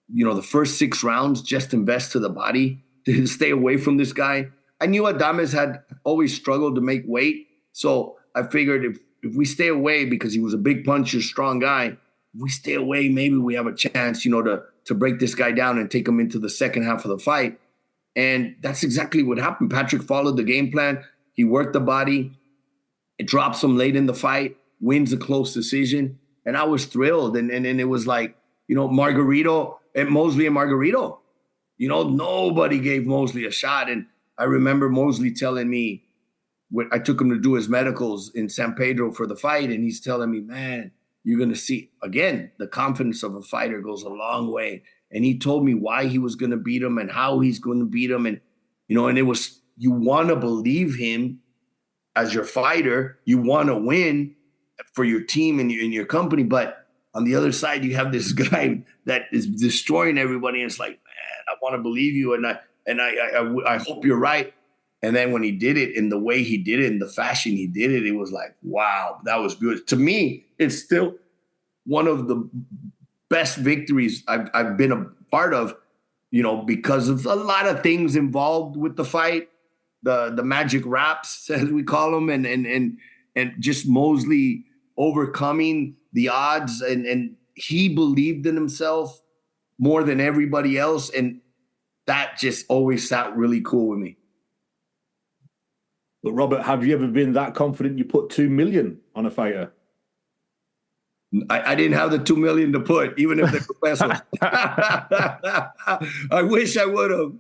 the first 6 rounds, just invest to the body to stay away from this guy. I knew Adames had always struggled to make weight. So I figured if we stay away, because he was a big puncher, strong guy, if we stay away, maybe we have a chance, to break this guy down and take him into the second half of the fight. And that's exactly what happened. Patrick followed the game plan. He worked the body. It drops him late in the fight, wins a close decision. And I was thrilled. And it was like, Margarito and Mosley and Margarito. Nobody gave Mosley a shot. And I remember Mosley telling me, when I took him to do his medicals in San Pedro for the fight, and he's telling me, man, you're going to see, again, the confidence of a fighter goes a long way. And he told me why he was going to beat him and how he's going to beat him. And, and it was, you want to believe him as your fighter. You want to win for your team and your company. But on the other side, you have this guy that is destroying everybody. And it's like, man, I want to believe you. And I hope you're right. And then when he did it in the way he did it, in the fashion he did it, it was like, wow, that was good. To me, it's still one of the best victories I've been a part of, because of a lot of things involved with the fight, the magic raps, as we call them, and just Mosley overcoming the odds. And he believed in himself more than everybody else. And that just always sat really cool with me. But Robert, have you ever been that confident you put $2 million on a fighter? I didn't have the $2 million to put, even if they're professionals. I wish I would have.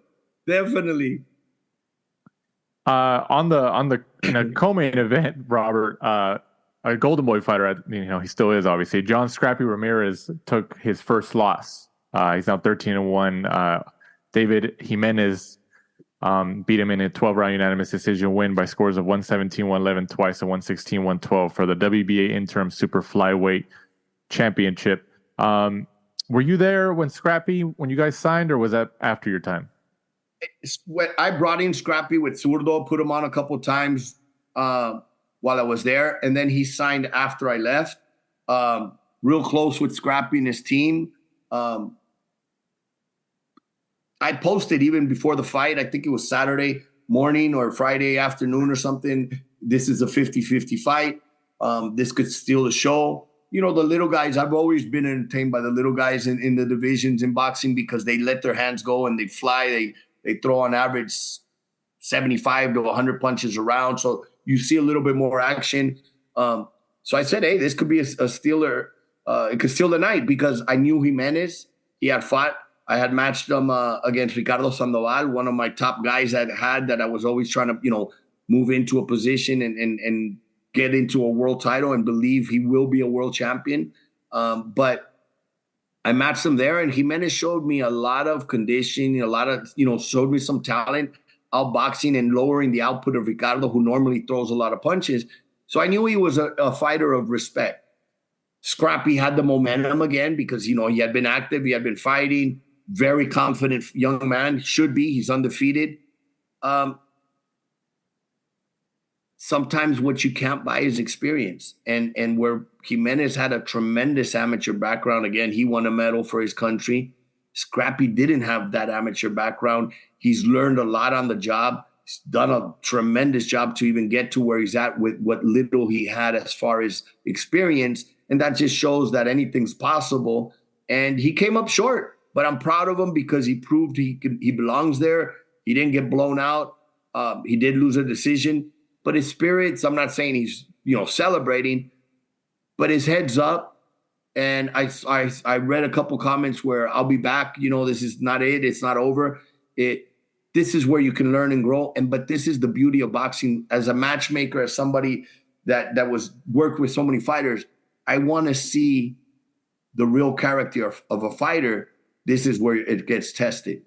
Definitely. On the co-main event, Robert, a Golden Boy fighter, he still is obviously. John Scrappy Ramirez took his first loss He's now 13-1. David Jimenez beat him in a 12-round unanimous decision win by scores of 117, 111 twice, and 116, 112 for the WBA Interim Super Flyweight Championship. Were you there when you guys signed, or was that after your time? I brought in Scrappy with Zurdo, put him on a couple times while I was there, and then he signed after I left. Real close with Scrappy and his team. I posted even before the fight, I think it was Saturday morning or Friday afternoon or something. This is a 50-50 fight. This could steal the show. You know, the little guys, I've always been entertained by the little guys in the divisions in boxing because they let their hands go and they fly. They throw on average 75 to 100 punches around. So you see a little bit more action. So I said, hey, this could be a stealer. It could steal the night because I knew Jimenez. He had fought. I had matched him against Ricardo Sandoval, one of my top guys that I was always trying to, move into a position and get into a world title and believe he will be a world champion. But I matched him there, and Jimenez showed me a lot of conditioning, showed me some talent outboxing and lowering the output of Ricardo, who normally throws a lot of punches. So I knew he was a fighter of respect. Scrappy had the momentum again because, he had been active. He had been fighting. Very confident young man. Should be. He's undefeated. Sometimes what you can't buy is experience. And where Jimenez had a tremendous amateur background, again, he won a medal for his country. Scrappy didn't have that amateur background. He's learned a lot on the job. He's done a tremendous job to even get to where he's at with what little he had as far as experience. And that just shows that anything's possible. And he came up short, but I'm proud of him because he proved he belongs there. He didn't get blown out. He did lose a decision. But his spirits, I'm not saying he's, celebrating, but his head's up. And I read a couple comments where I'll be back. This is not it. It's not over. This is where you can learn and grow. But this is the beauty of boxing. As a matchmaker, as somebody that was worked with so many fighters, I want to see the real character of a fighter. This is where it gets tested.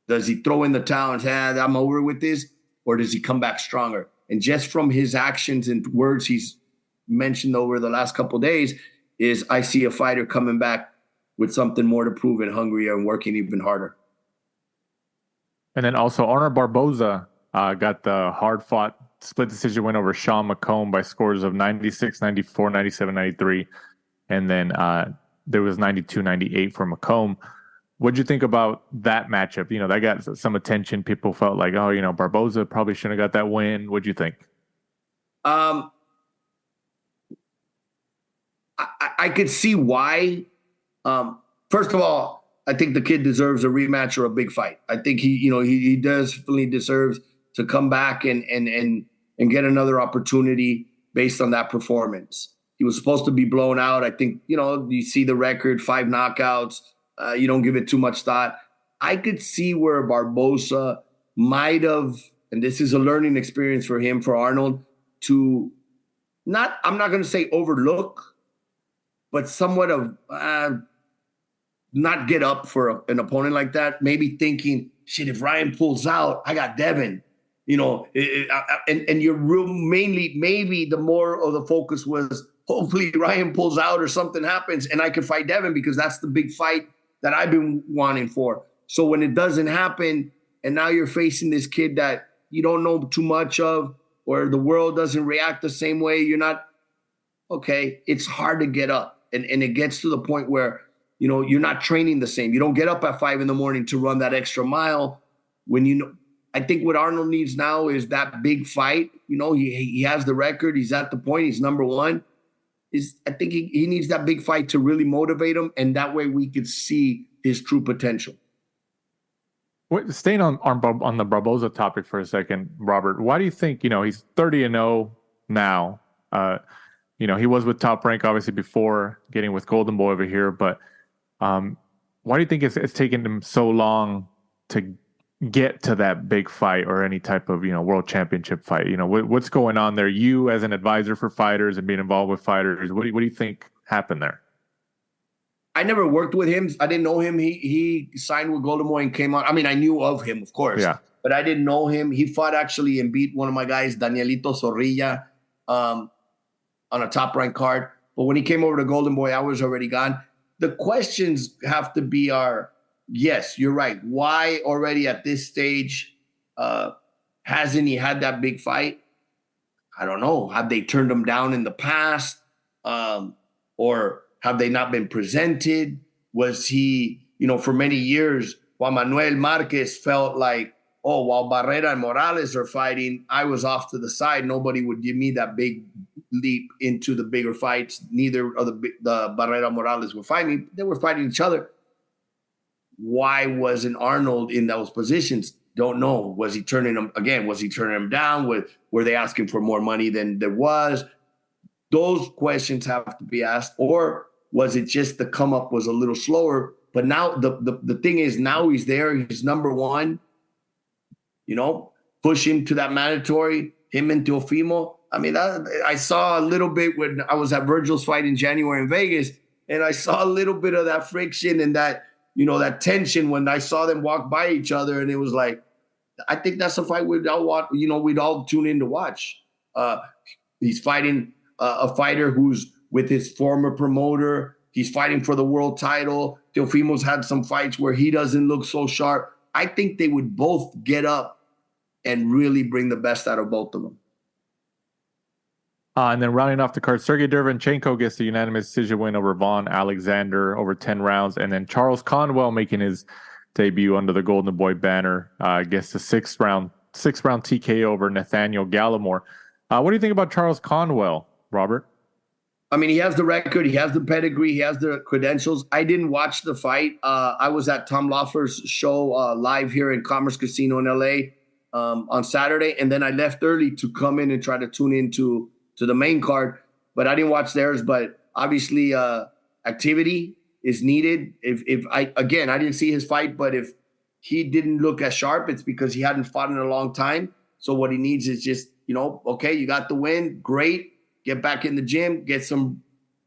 Does he throw in the towel and say, I'm over with this? Or does he come back stronger? And just from his actions and words he's mentioned over the last couple of days is I see a fighter coming back with something more to prove and hungrier and working even harder. And then also Arnold Barboza got the hard-fought split decision win over Sean McComb by scores of 96, 94, 97, 93. And then there was 92, 98 for McComb. What'd you think about that matchup? That got some attention. People felt like, Barboza probably shouldn't have got that win. What'd you think? I could see why. First of all, I think the kid deserves a rematch or a big fight. I think he definitely deserves to come back and get another opportunity based on that performance. He was supposed to be blown out. I think, you see the record, 5 knockouts. You don't give it too much thought. I could see where Barboza might have, and this is a learning experience for him, for Arnold, to I'm not going to say overlook, but somewhat of not get up for an opponent like that. Maybe thinking, shit, if Ryan pulls out, I got Devin. And you're mainly, maybe the more of the focus was, hopefully Ryan pulls out or something happens and I can fight Devin because that's the big fight that I've been wanting for. So when it doesn't happen and now you're facing this kid that you don't know too much of or the world doesn't react the same way, you're not, okay, it's hard to get up. And it gets to the point where, you're not training the same. You don't get up at 5 a.m. to run that extra mile when I think what Arnold needs now is that big fight. He has the record. He's at the point. He's number one. I think he needs that big fight to really motivate him, and that way we could see his true potential. Staying on the Barboza topic for a second, Robert, why do you think, he's 30-0 now? He was with Top Rank, obviously, before getting with Golden Boy over here, but why do you think it's taken him so long to get to that big fight or any type of, world championship fight? What's going on there? You as an advisor for fighters and being involved with fighters, what do you think happened there? I never worked with him. I didn't know him. He signed with Golden Boy and came on. I mean, I knew of him, of course. Yeah. But I didn't know him. He fought actually and beat one of my guys, Danielito Zorrilla, on a top-ranked card. But when he came over to Golden Boy, I was already gone. The questions have to be yes, you're right. Why already at this stage hasn't he had that big fight? I don't know. Have they turned him down in the past? Or have they not been presented? Was he, for many years, Juan Manuel Marquez felt like, oh, while Barrera and Morales are fighting, I was off to the side. Nobody would give me that big leap into the bigger fights. Neither of the Barrera Morales were fighting. They were fighting each other. Why wasn't Arnold in those positions? Don't know. Was he turning him down? Were they asking for more money than there was? Those questions have to be asked. Or was it just the come up was a little slower? But now the thing is, now he's there. He's number one. Push him to that mandatory, him and Teofimo. I mean, I saw a little bit when I was at Virgil's fight in January in Vegas, and I saw a little bit of that friction and that, that tension when I saw them walk by each other, and it was like, I think that's a fight we'd all tune in to watch. He's fighting a fighter who's with his former promoter. He's fighting for the world title. Teofimo's had some fights where he doesn't look so sharp. I think they would both get up and really bring the best out of both of them. And then rounding off the card, Sergey Derevyanchenko gets the unanimous decision win over Vaughn Alexander over 10 rounds. And then Charles Conwell making his debut under the Golden Boy banner gets the sixth round TKO over Nathaniel Gallimore. What do you think about Charles Conwell, Robert? I mean, he has the record, he has the pedigree, he has the credentials. I didn't watch the fight. I was at Tom Loeffler's show live here in Commerce Casino in LA on Saturday, and then I left early to come in and try to tune into the main card, but I didn't watch theirs. But obviously, activity is needed. If I didn't see his fight, but if he didn't look as sharp, it's because he hadn't fought in a long time. So what he needs is just, okay, you got the win, great. Get back in the gym, get some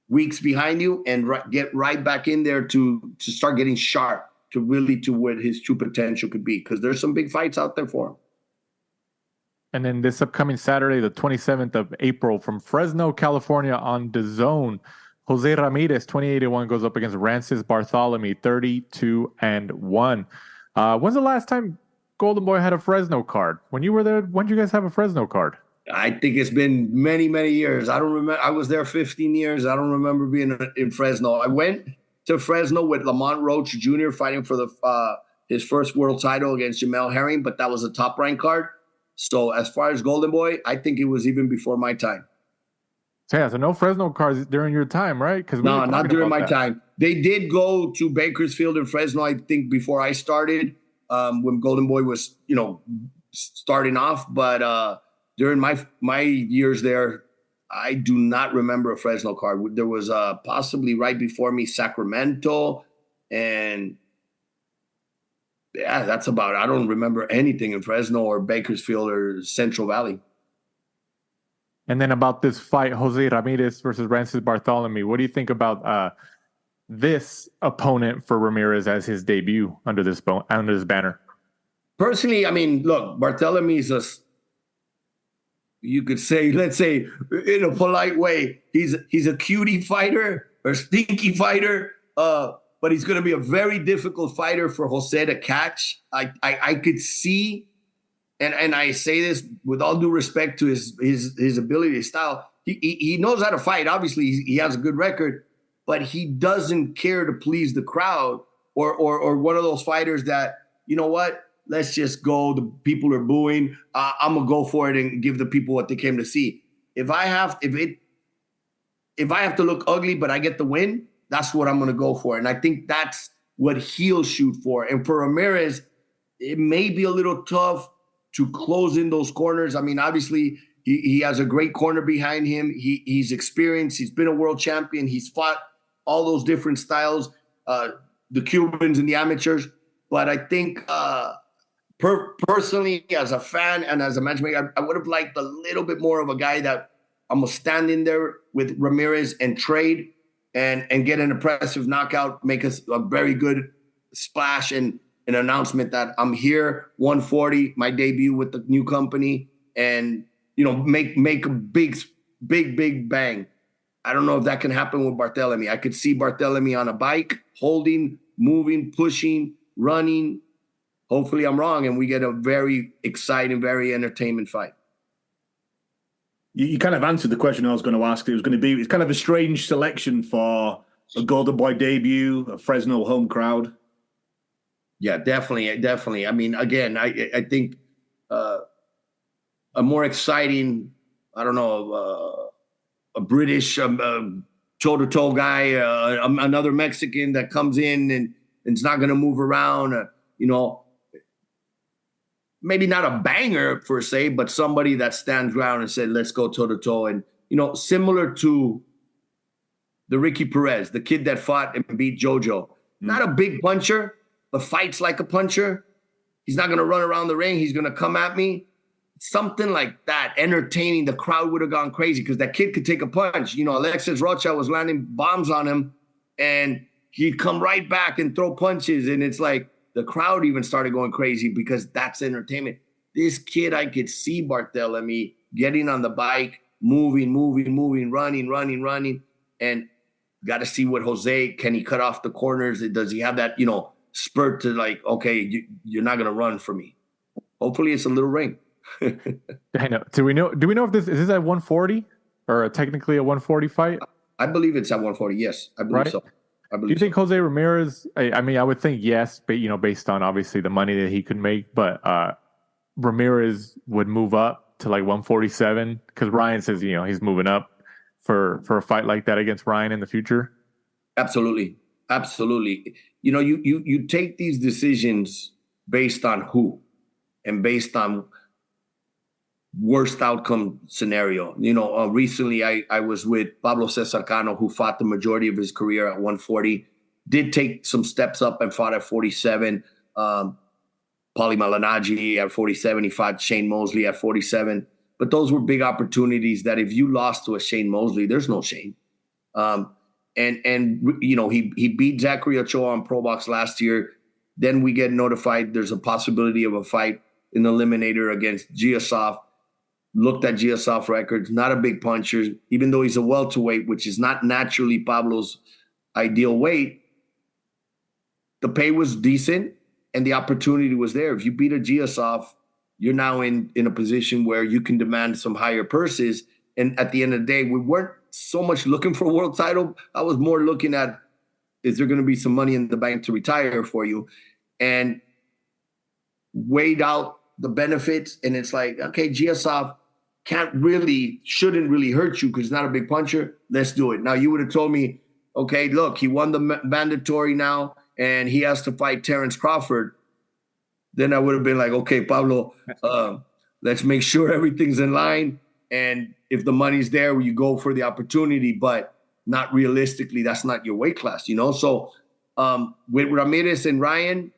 weeks behind you, and get right back in there to start getting sharp to what his true potential could be. Because there's some big fights out there for him. And then this upcoming Saturday, the 27th of April, from Fresno, California, on DAZN, Jose Ramirez, 28-1, goes up against Rances Barthelemy, 32-1. When's the last time Golden Boy had a Fresno card? When you were there, when did you guys have a Fresno card? I think it's been many, many years. I don't remember. I was there 15 years. I don't remember being in Fresno. I went to Fresno with Lamont Roach Jr. fighting for his first world title against Jamel Herring, but that was a top-ranked card. So as far as Golden Boy, I think it was even before my time. So no Fresno cards during your time, right? No, not during my time. They did go to Bakersfield in Fresno, I think, before I started, when Golden Boy was, starting off. But during my years there, I do not remember a Fresno card. There was possibly right before me Sacramento, and yeah, that's about it. I don't remember anything in Fresno or Bakersfield or Central Valley. And then about this fight, Jose Ramirez versus Rances Barthelemy, what do you think about this opponent for Ramirez as his debut under this banner? Personally, I mean, look, Barthelemy is you could say, let's say, in a polite way, he's a cutie fighter or stinky fighter, but he's going to be a very difficult fighter for Jose to catch. I could see, and I say this with all due respect to his ability, his style. He knows how to fight. Obviously, he has a good record, but he doesn't care to please the crowd or one of those fighters that, you know what? Let's just go. The people are booing. I'm gonna go for it and give the people what they came to see. If I have to look ugly, but I get the win, that's what I'm gonna go for. And I think that's what he'll shoot for. And for Ramirez, it may be a little tough to close in those corners. I mean, obviously, he has a great corner behind him. He's experienced. He's been a world champion. He's fought all those different styles, the Cubans and the amateurs. But I think personally, as a fan and as a matchmaker, I would have liked a little bit more of a guy that I'm going to stand in there with Ramirez and trade. and get an impressive knockout, make us a very good splash and an announcement that I'm here, 140, my debut with the new company, and make a big bang. I don't know if that can happen with Barthelemy. I could see Barthelemy on a bike, holding, moving, pushing, running. Hopefully I'm wrong and we get a very exciting, very entertainment fight. You kind of answered the question I was going to ask. It's kind of a strange selection for a Golden Boy debut, a Fresno home crowd. Yeah, definitely. I mean, again, I think a more exciting, I don't know, a British toe-to-toe guy, another Mexican that comes in and it's not going to move around, maybe not a banger per se, but somebody that stands ground and said, let's go toe-to-toe. And, similar to the Ricky Perez, the kid that fought and beat JoJo. Not a big puncher, but fights like a puncher. He's not going to run around the ring. He's going to come at me. Something like that, entertaining. The crowd would have gone crazy because that kid could take a punch. Alexis Rocha was landing bombs on him, and he'd come right back and throw punches. And it's like the crowd even started going crazy because that's entertainment. This kid, I could see Barthelemy getting on the bike, moving, running. And got to see what Jose, can he cut off the corners? Does he have that, spurt to like, okay, you're not going to run for me. Hopefully it's a little ring. I know. Do we know if this is at 140 or technically a 140 fight? I believe it's at 140. Yes, I believe so. Do you think Jose Ramirez? I mean, I would think yes, but based on obviously the money that he could make, but Ramirez would move up to like 147 because Ryan says he's moving up for a fight like that against Ryan in the future. Absolutely. You take these decisions based on who and based on worst outcome scenario. Recently I was with Pablo Cesar Cano, who fought the majority of his career at 140, did take some steps up and fought at 47. Paulie Malignaggi at 47. He fought Shane Mosley at 47. But those were big opportunities that if you lost to a Shane Mosley, there's no Shane. He beat Zachary Ochoa on Pro Box last year. Then we get notified there's a possibility of a fight in the eliminator against Giasov. Looked at Giasov records, not a big puncher, even though he's a welterweight, which is not naturally Pablo's ideal weight. The pay was decent and the opportunity was there. If you beat a Giasov, you're now in a position where you can demand some higher purses. And at the end of the day, we weren't so much looking for a world title. I was more looking at, is there going to be some money in the bank to retire for you? And weighed out the benefits. And it's like, okay, Giasov shouldn't really hurt you because he's not a big puncher. Let's do it. Now, you would have told me, okay, look, he won the mandatory now and he has to fight Terrence Crawford. Then I would have been like, okay, Pablo, let's make sure everything's in line. And if the money's there, you go for the opportunity, but not realistically, that's not your weight class, So with Ramirez and Ryan,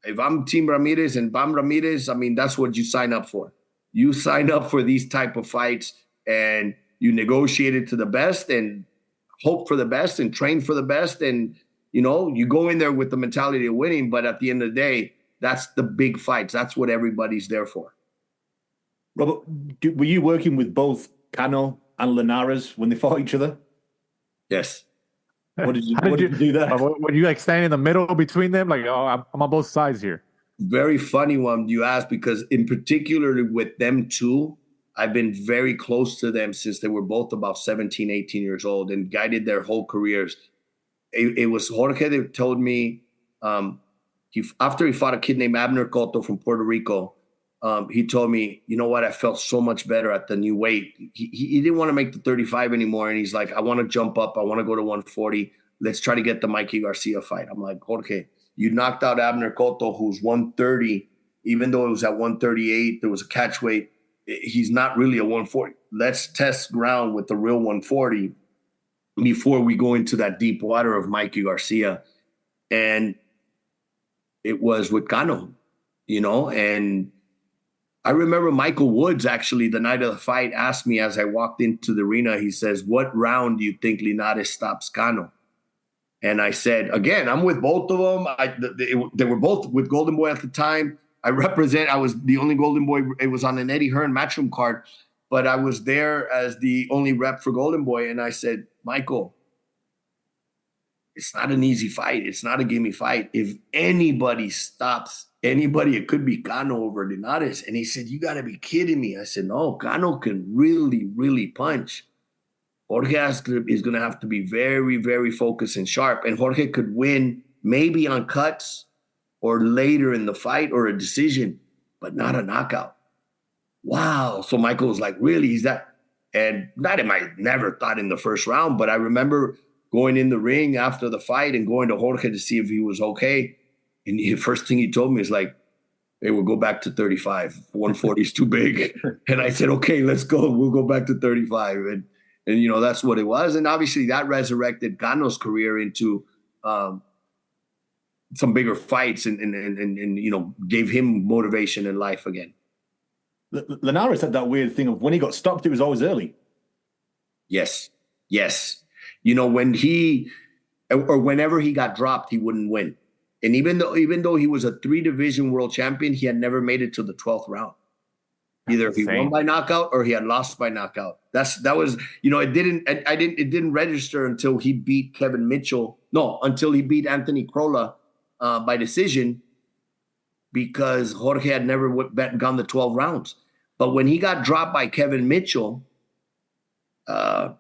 if I'm Team Ramirez and Bam Ramirez, I mean, that's what you sign up for. You sign up for these type of fights and you negotiate it to the best and hope for the best and train for the best. And, you go in there with the mentality of winning, but at the end of the day, that's the big fights. That's what everybody's there for. Robert, were you working with both Cano and Linares when they fought each other? Yes. What did you do there? Were you like standing in the middle between them? Like, I'm on both sides here. Very funny one you asked, because in particular with them two, I've been very close to them since they were both about 17, 18 years old and guided their whole careers. It was Jorge that told me, after he fought a kid named Abner Cotto from Puerto Rico, he told me, you know what, I felt so much better at the new weight. He didn't want to make the 35 anymore. And he's like, I want to jump up. I want to go to 140. Let's try to get the Mikey Garcia fight. I'm like, Jorge, you knocked out Abner Cotto, who's 130, even though it was at 138, there was a catch weight. He's not really a 140. Let's test ground with the real 140 before we go into that deep water of Mikey Garcia. And it was with Cano, and I remember Michael Woods, actually, the night of the fight, asked me as I walked into the arena, he says, what round do you think Linares stops Cano? And I said, again, I'm with both of them. They were both with Golden Boy at the time. I was the only Golden Boy. It was on an Eddie Hearn Matchroom card, but I was there as the only rep for Golden Boy. And I said, Michael, it's not an easy fight. It's not a gimme fight. If anybody stops anybody, it could be Cano over Linares. And he said, you got to be kidding me. I said, no, Cano can really, really punch. Jorge is going to have to be very, very focused and sharp. And Jorge could win maybe on cuts or later in the fight or a decision, but not a knockout. Wow. So Michael was like, really? He's that? And not him, I never thought in the first round, but I remember going in the ring after the fight and going to Jorge to see if he was okay. And the first thing he told me is like, hey, we'll go back to 35. 140 is too big. And I said, okay, let's go. We'll go back to 35. And you know, that's what it was. And obviously that resurrected Cano's career into some bigger fights and you know, gave him motivation in life again. Linares had that weird thing of when he got stopped, it was always early. Yes. You know, when whenever he got dropped, he wouldn't win. And even though he was a 3-division world champion, he had never made it to the 12th round. Either he won by knockout or he had lost by knockout. That was, you know, it didn't register until he beat Kevin Mitchell. No, until he beat Anthony Crolla by decision, because Jorge had never gone the 12 rounds. But when he got dropped by Kevin Mitchell, I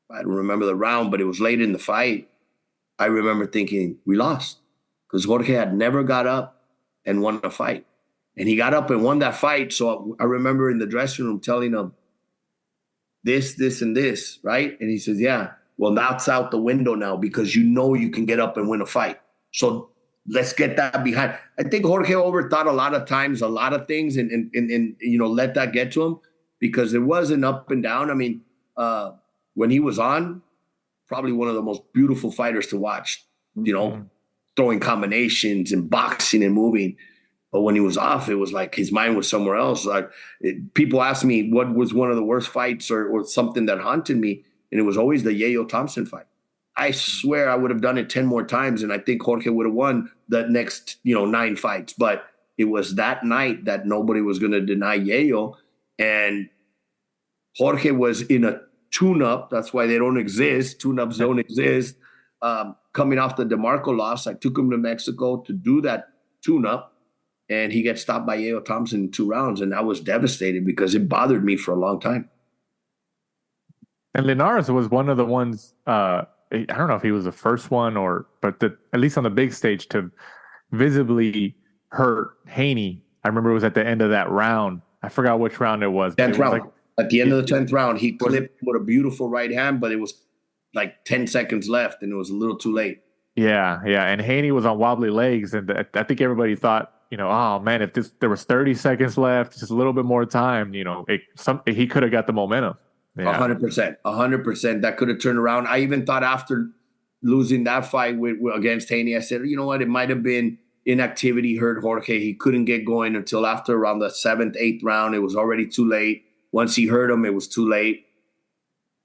don't remember the round, but it was late in the fight. I remember thinking, we lost, because Jorge had never got up and won a fight. And he got up and won that fight. So I remember in the dressing room telling him this, and this, right? And he says, yeah, well, that's out the window now, because you know you can get up and win a fight. So let's get that behind. I think Jorge overthought a lot of times, a lot of things, and you know, let that get to him, because there was an up and down. I mean, when he was on, probably one of the most beautiful fighters to watch, you know, throwing combinations and boxing and moving. But when he was off, it was like his mind was somewhere else. Like people ask me what was one of the worst fights or something that haunted me, and it was always the Yayo Thompson fight. I swear I would have done it 10 more times, and I think Jorge would have won the next, you know, 9 fights. But it was that night that nobody was going to deny Yayo, and Jorge was in a tune-up. That's why they don't exist. Tune-ups don't exist. Coming off the DeMarco loss, I took him to Mexico to do that tune-up, and he gets stopped by Yayo Thompson in 2 rounds, and I was devastated because it bothered me for a long time. And Linares was one of the ones, I don't know if he was the first one but at least on the big stage to visibly hurt Haney. I remember it was at the end of that round. I forgot which round it was. 10th round. At the end of the 10th round, he clipped with a beautiful right hand, but it was like 10 seconds left, and it was a little too late. Yeah. And Haney was on wobbly legs, and I think everybody thought, you know, oh man, if there was 30 seconds left, just a little bit more time, you know, he could have got the momentum. 100%. That could have turned around. I even thought after losing that fight against Haney, I said, you know what, it might have been inactivity hurt Jorge. He couldn't get going until after around the 7th, 8th round. It was already too late. Once he hurt him, it was too late.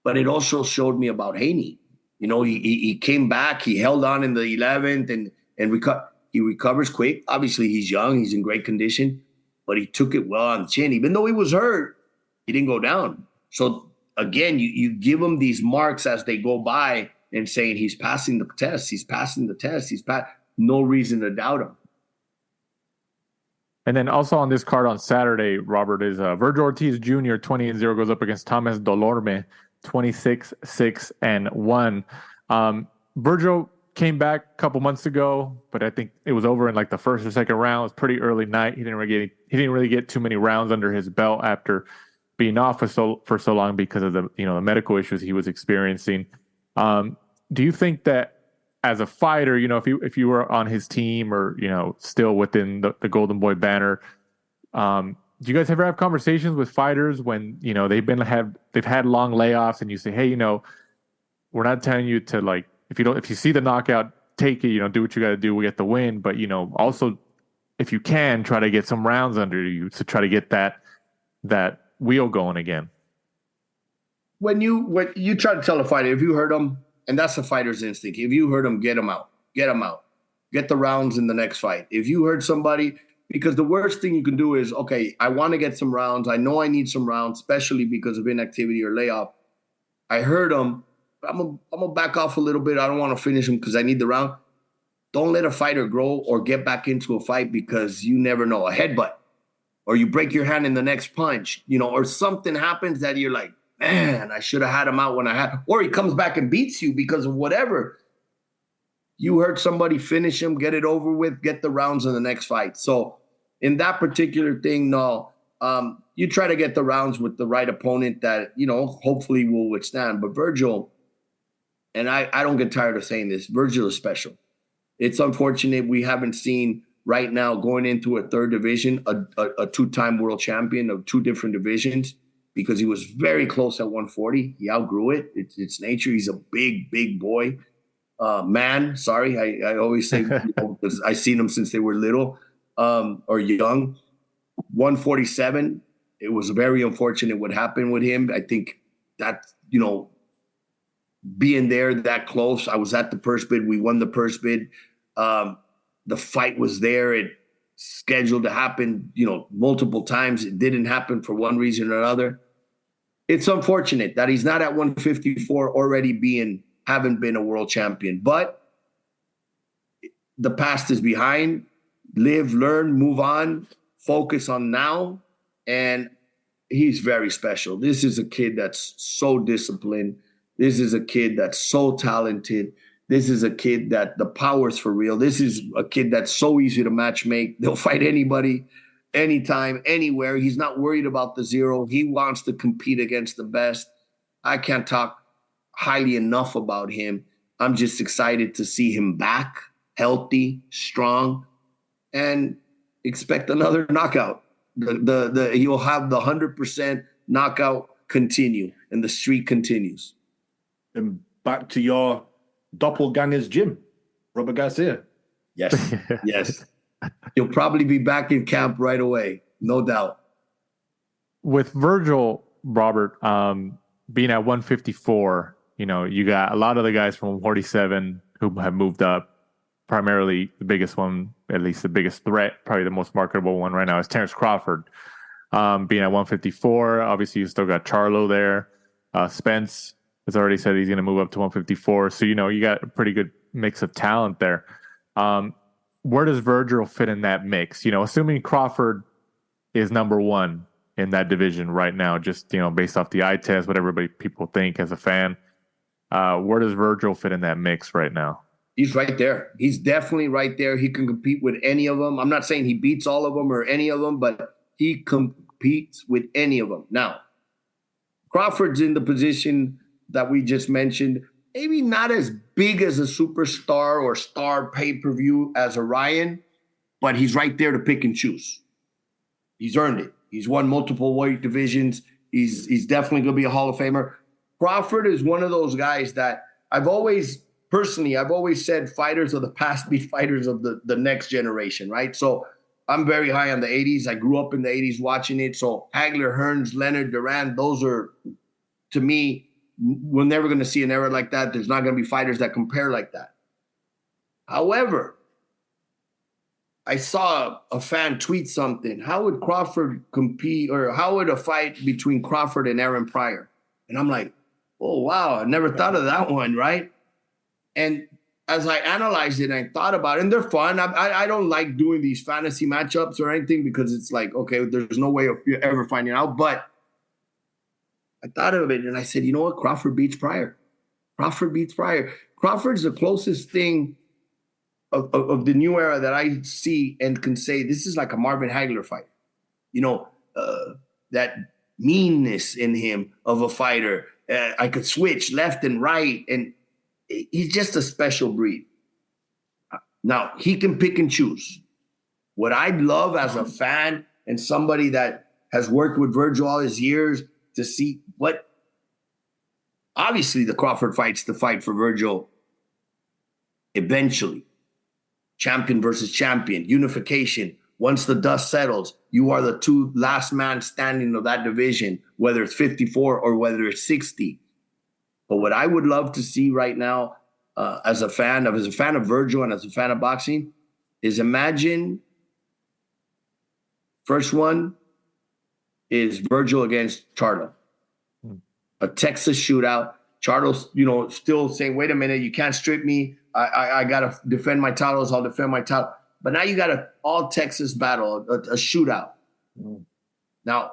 But it also showed me about Haney. You know, he came back. He held on in the 11th and he recovers quick. Obviously, he's young. He's in great condition. But he took it well on the chin. Even though he was hurt, he didn't go down. So, again, you give him these marks as they go by and saying he's passing the test. He's passing the test. No reason to doubt him. And then also on this card on Saturday, Robert, is Virgil Ortiz Jr., 20-0, goes up against Thomas Dolorme, 26-6-1. Virgil came back a couple months ago, but I think it was over in like the first or second round. It was pretty early night. He didn't really get too many rounds under his belt after being off for so long because of the medical issues he was experiencing. Do you think that as a fighter, you know, if you were on his team or, you know, still within the Golden Boy banner, do you guys ever have conversations with fighters when, you know, they've had long layoffs and you say, hey, you know, we're not telling you to, like, if you see the knockout, take it, you know, do what you got to do, we get the win, but, you know, also if you can, try to get some rounds under you to try to get that wheel going again. When you try to tell a fighter, if you hurt him, and that's a fighter's instinct, if you hurt him, get him out. Get the rounds in the next fight. If you hurt somebody, because the worst thing you can do is, okay, I want to get some rounds. I know I need some rounds, especially because of inactivity or layoff. I hurt him. I'm gonna back off a little bit. I don't want to finish him because I need the round. Don't let a fighter grow or get back into a fight because you never know. A headbutt, or you break your hand in the next punch, or something happens that you're like, man, I should have had him out when I had. Or he comes back and beats you because of whatever. You hurt somebody, finish him, get it over with, get the rounds in the next fight. So in that particular thing, no, you try to get the rounds with the right opponent that, hopefully will withstand. But Virgil, and I don't get tired of saying this, Virgil is special. It's unfortunate we haven't seen right now going into a third division, a two-time world champion of two different divisions, because he was very close at 140. He outgrew it. It's nature. He's a big, big boy. Man, sorry, I always say, because I've seen them since they were little or young. 147, it was very unfortunate what happened with him. I think that, being there that close, I was at the purse bid. We won the purse bid. The fight was there. It scheduled to happen, multiple times. It didn't happen for one reason or another. It's unfortunate that he's not at 154 already haven't been a world champion, but the past is behind. Live, learn, move on, focus on now. And he's very special. This is a kid that's so disciplined. This is a kid that's so talented. This is a kid that the power's for real. This is a kid that's so easy to match make. They'll fight anybody, anytime, anywhere. He's not worried about the zero. He wants to compete against the best. I can't talk highly enough about him. I'm just excited to see him back, healthy, strong, and expect another knockout. He'll have the 100% knockout continue, and the streak continues. And back to your doppelganger's gym, Robert Garcia. Yes, yes. He'll probably be back in camp right away, no doubt. With Virgil, Robert, being at 154, you got a lot of the guys from 147 who have moved up. Primarily, the biggest one, at least the biggest threat, probably the most marketable one right now is Terrence Crawford. Being at 154, obviously you still got Charlo there. Spence has already said he's going to move up to 154. So, you got a pretty good mix of talent there. Where does Virgil fit in that mix? Assuming Crawford is number one in that division right now, just, based off the eye test, what people think as a fan. Where does Virgil fit in that mix right now? He's right there. He's definitely right there. He can compete with any of them. I'm not saying he beats all of them or any of them, but he competes with any of them. Now, Crawford's in the position that we just mentioned, maybe not as big as a superstar or star pay-per-view as a Ryan, but he's right there to pick and choose. He's earned it. He's won multiple weight divisions. He's definitely going to be a Hall of Famer. Crawford is one of those guys that I've always said fighters of the past beat fighters of the next generation, right? So I'm very high on the 80s. I grew up in the 80s watching it. So Hagler, Hearns, Leonard, Duran, those are, to me, we're never going to see an era like that. There's not going to be fighters that compare like that. However, I saw a fan tweet something. How would Crawford compete, or how would a fight between Crawford and Aaron Pryor? And I'm like, oh, wow, I never thought of that one, right? And as I analyzed it and I thought about it, and they're fun. I don't like doing these fantasy matchups or anything because it's like, okay, there's no way of you ever finding out. But I thought of it and I said, you know what? Crawford beats Pryor. Crawford's the closest thing of the new era that I see and can say this is like a Marvin Hagler fight. That meanness in him of a fighter. I could switch left and right, and he's just a special breed. Now, he can pick and choose. What I'd love as a fan and somebody that has worked with Virgil all his years to see what, obviously the Crawford fight's the fight for Virgil eventually. Champion versus champion, unification, Once the dust settles, you are the two last man standing of that division, whether it's 54 or whether it's 60. But what I would love to see right now, as a fan of Virgil and as a fan of boxing, is imagine first one is Virgil against Charlo. A Texas shootout. Charlo's, still saying, wait a minute, you can't strip me. I got to defend my titles. I'll defend my title. But now you got an all-Texas battle, a shootout. Now,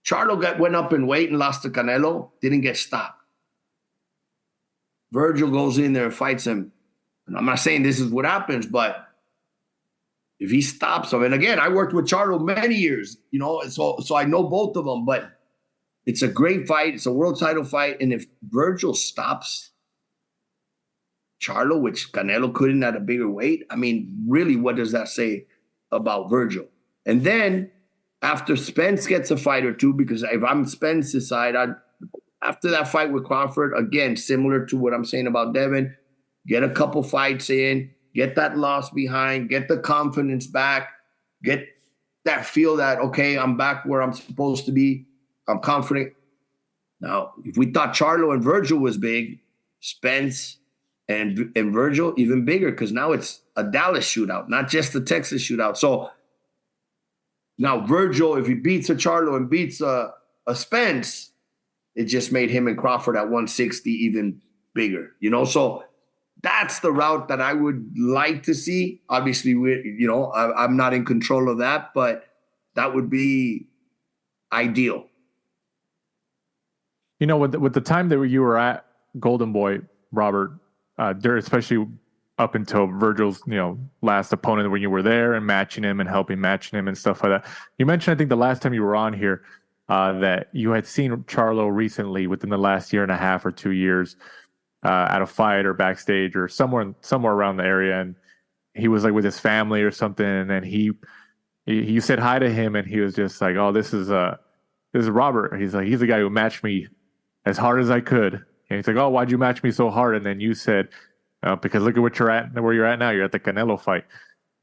Charlo went up in weight and lost to Canelo, didn't get stopped. Virgil goes in there and fights him. And I'm not saying this is what happens, but if he stops him, and again, I worked with Charlo many years, so I know both of them, but it's a great fight. It's a world title fight. And if Virgil stops Charlo, which Canelo couldn't at a bigger weight, I mean, really, what does that say about Virgil? And then after Spence gets a fight or two, because if I'm Spence's side, after that fight with Crawford, again, similar to what I'm saying about Devin, get a couple fights in, get that loss behind, get the confidence back, get that feel that, okay, I'm back where I'm supposed to be. I'm confident. Now, if we thought Charlo and Virgil was big, Spence and Virgil even bigger, because now it's a Dallas shootout, not just the Texas shootout. So now Virgil, if he beats a Charlo and beats a Spence, it just made him and Crawford at 160 even bigger, So that's the route that I would like to see. Obviously, I'm not in control of that, but that would be ideal. With the time that you were at Golden Boy, Robert, there, especially up until Virgil's, last opponent when you were there and matching him and helping matching him and stuff like that. You mentioned, I think the last time you were on here, that you had seen Charlo recently within the last year and a half or 2 years at a fight or backstage or somewhere around the area, and he was like with his family or something, and then you said hi to him, and he was just like, "Oh, this is Robert." He's like, "He's the guy who matched me as hard as I could." And he's like, "Oh, why'd you match me so hard?" And then you said, "Because look at where you're at now. You're at the Canelo fight."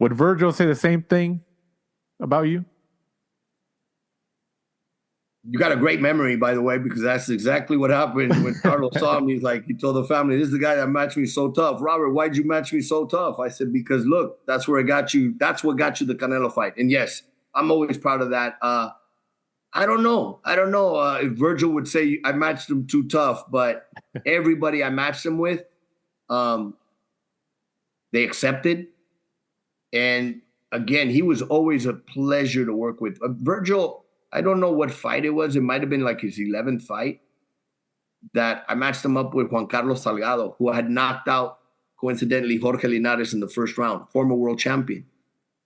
Would Virgil say the same thing about you? You got a great memory, by the way, because that's exactly what happened when Carlos saw him. He told the family, "This is the guy that matched me so tough." "Robert, why'd you match me so tough?" I said, "Because look, that's where I got you. That's what got you the Canelo fight." And yes, I'm always proud of that. I don't know if Virgil would say I matched him too tough, but everybody I matched him with, they accepted. And again, he was always a pleasure to work with. Virgil, I don't know what fight it was. It might have been like his 11th fight that I matched him up with Juan Carlos Salgado, who had knocked out, coincidentally, Jorge Linares in the first round, former world champion.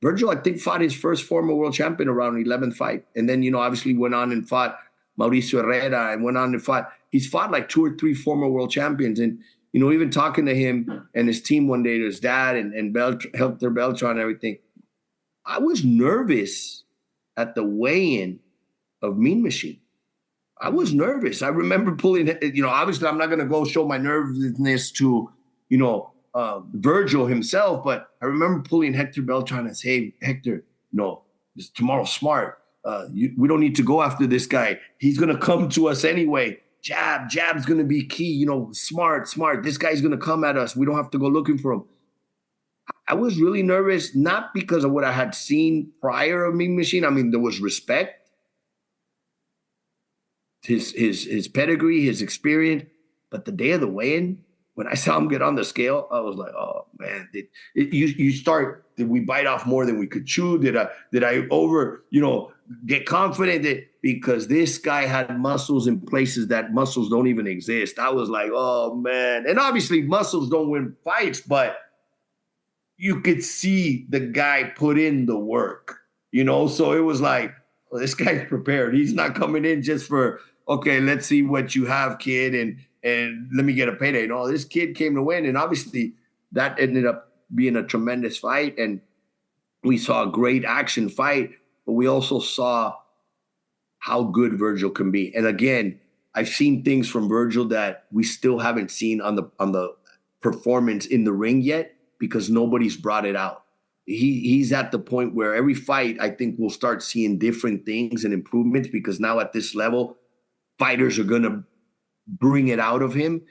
Virgil, I think, fought his first former world champion around the 11th fight. And then, obviously went on and fought Mauricio Herrera and went on and fought. He's fought like 2 or 3 former world champions. And, even talking to him and his team one day, to his dad and Hector Beltran and everything, I was nervous at the weigh-in of Mean Machine. I was nervous. I remember pulling, obviously I'm not going to go show my nervousness to, Virgil himself, but I remember pulling Hector Beltran and saying, "Hey, Hector, tomorrow's smart. We don't need to go after this guy. He's going to come to us anyway. Jab's going to be key, smart. This guy's going to come at us. We don't have to go looking for him." I was really nervous, not because of what I had seen prior of Mean Machine. I mean, there was respect, his pedigree, his experience, but the day of the weigh-in, when I saw him get on the scale, I was like, "Oh man!" Did we bite off more than we could chew? Did I get confident because this guy had muscles in places that muscles don't even exist? I was like, "Oh man!" And obviously, muscles don't win fights, but you could see the guy put in the work, So it was like, well, this guy's prepared. He's not coming in just for, okay, let's see what you have, kid, and let me get a payday. No, this kid came to win, and obviously that ended up being a tremendous fight, and we saw a great action fight, but we also saw how good Virgil can be. And again, I've seen things from Virgil that we still haven't seen on the performance in the ring yet, because nobody's brought it out. he's at the point where every fight, I think we'll start seeing different things and improvements, because now at this level, fighters are going to bring it out of him.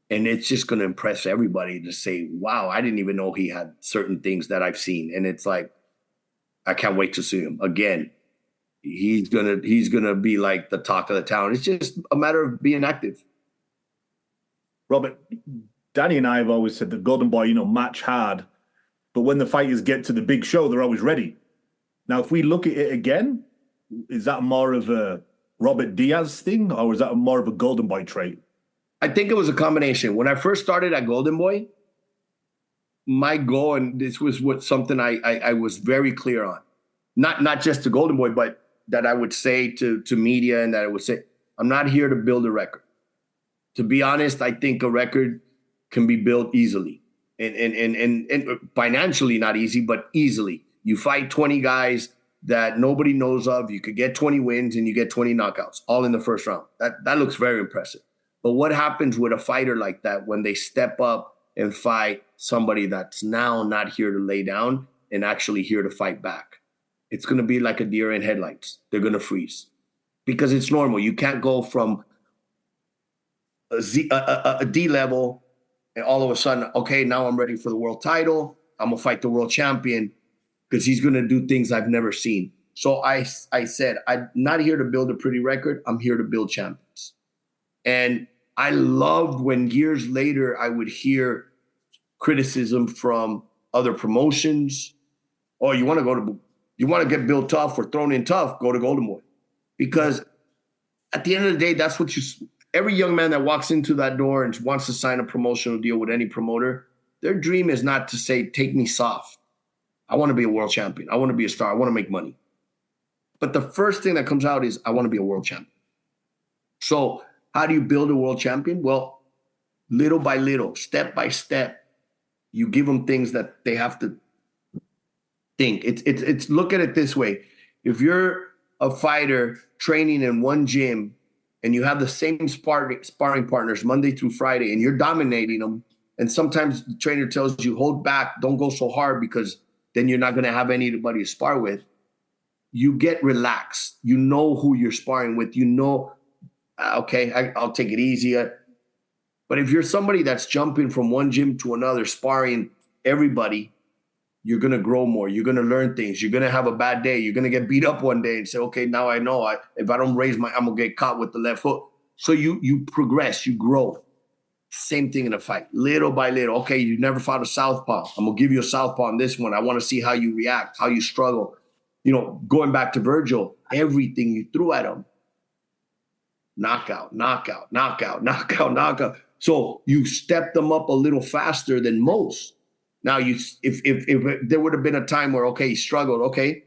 And it's just going to impress everybody to say, wow, I didn't even know he had certain things that I've seen. And it's like, I can't wait to see him again. He's gonna be like the talk of the town. It's just a matter of being active. Robert, Danny and I have always said that Golden Boy, match hard, but when the fighters get to the big show, they're always ready. Now, if we look at it again, is that more of a Robert Diaz thing, or is that more of a Golden Boy trait? I think it was a combination. When I first started at Golden Boy, my goal, and this was something I was very clear on, not just to Golden Boy, but that I would say to media, and that I would say, I'm not here to build a record. To be honest, I think a record can be built easily and financially not easy, but easily. You fight 20 guys that nobody knows of. You could get 20 wins and you get 20 knockouts all in the first round. That looks very impressive. But what happens with a fighter like that when they step up and fight somebody that's now not here to lay down and actually here to fight back? It's going to be like a deer in headlights. They're going to freeze because it's normal. You can't go from a D level and all of a sudden, okay, now I'm ready for the world title. I'm going to fight the world champion, because he's going to do things I've never seen. So I said, I'm not here to build a pretty record. I'm here to build champions. And I loved when years later I would hear criticism from other promotions. Oh, you want to get built tough or thrown in tough, go to Golden Boy. Because at the end of the day, that's what every young man that walks into that door and wants to sign a promotional deal with any promoter, their dream is not to say, take me soft. I want to be a world champion. I want to be a star. I want to make money. But the first thing that comes out is, I want to be a world champion. So how do you build a world champion? Well, little by little, step by step, you give them things that they have to think. It's look at it this way. If you're a fighter training in one gym and you have the same sparring partners Monday through Friday and you're dominating them, and sometimes the trainer tells you, hold back, don't go so hard, because then you're not going to have anybody to spar with. You get relaxed. You know who you're sparring with. You know, okay, I'll take it easy. But if you're somebody that's jumping from one gym to another, sparring everybody, you're going to grow more. You're going to learn things. You're going to have a bad day. You're going to get beat up one day and say, okay, now I know if I don't raise I'm going to get caught with the left hook. So you progress, you grow. Same thing in a fight, little by little. Okay, you never fought a southpaw. I'm going to give you a southpaw on this one. I want to see how you react, how you struggle. Going back to Virgil, everything you threw at him, knockout, knockout, knockout, knockout, knockout. So you stepped them up a little faster than most. Now, if there would have been a time where, okay, he struggled, okay,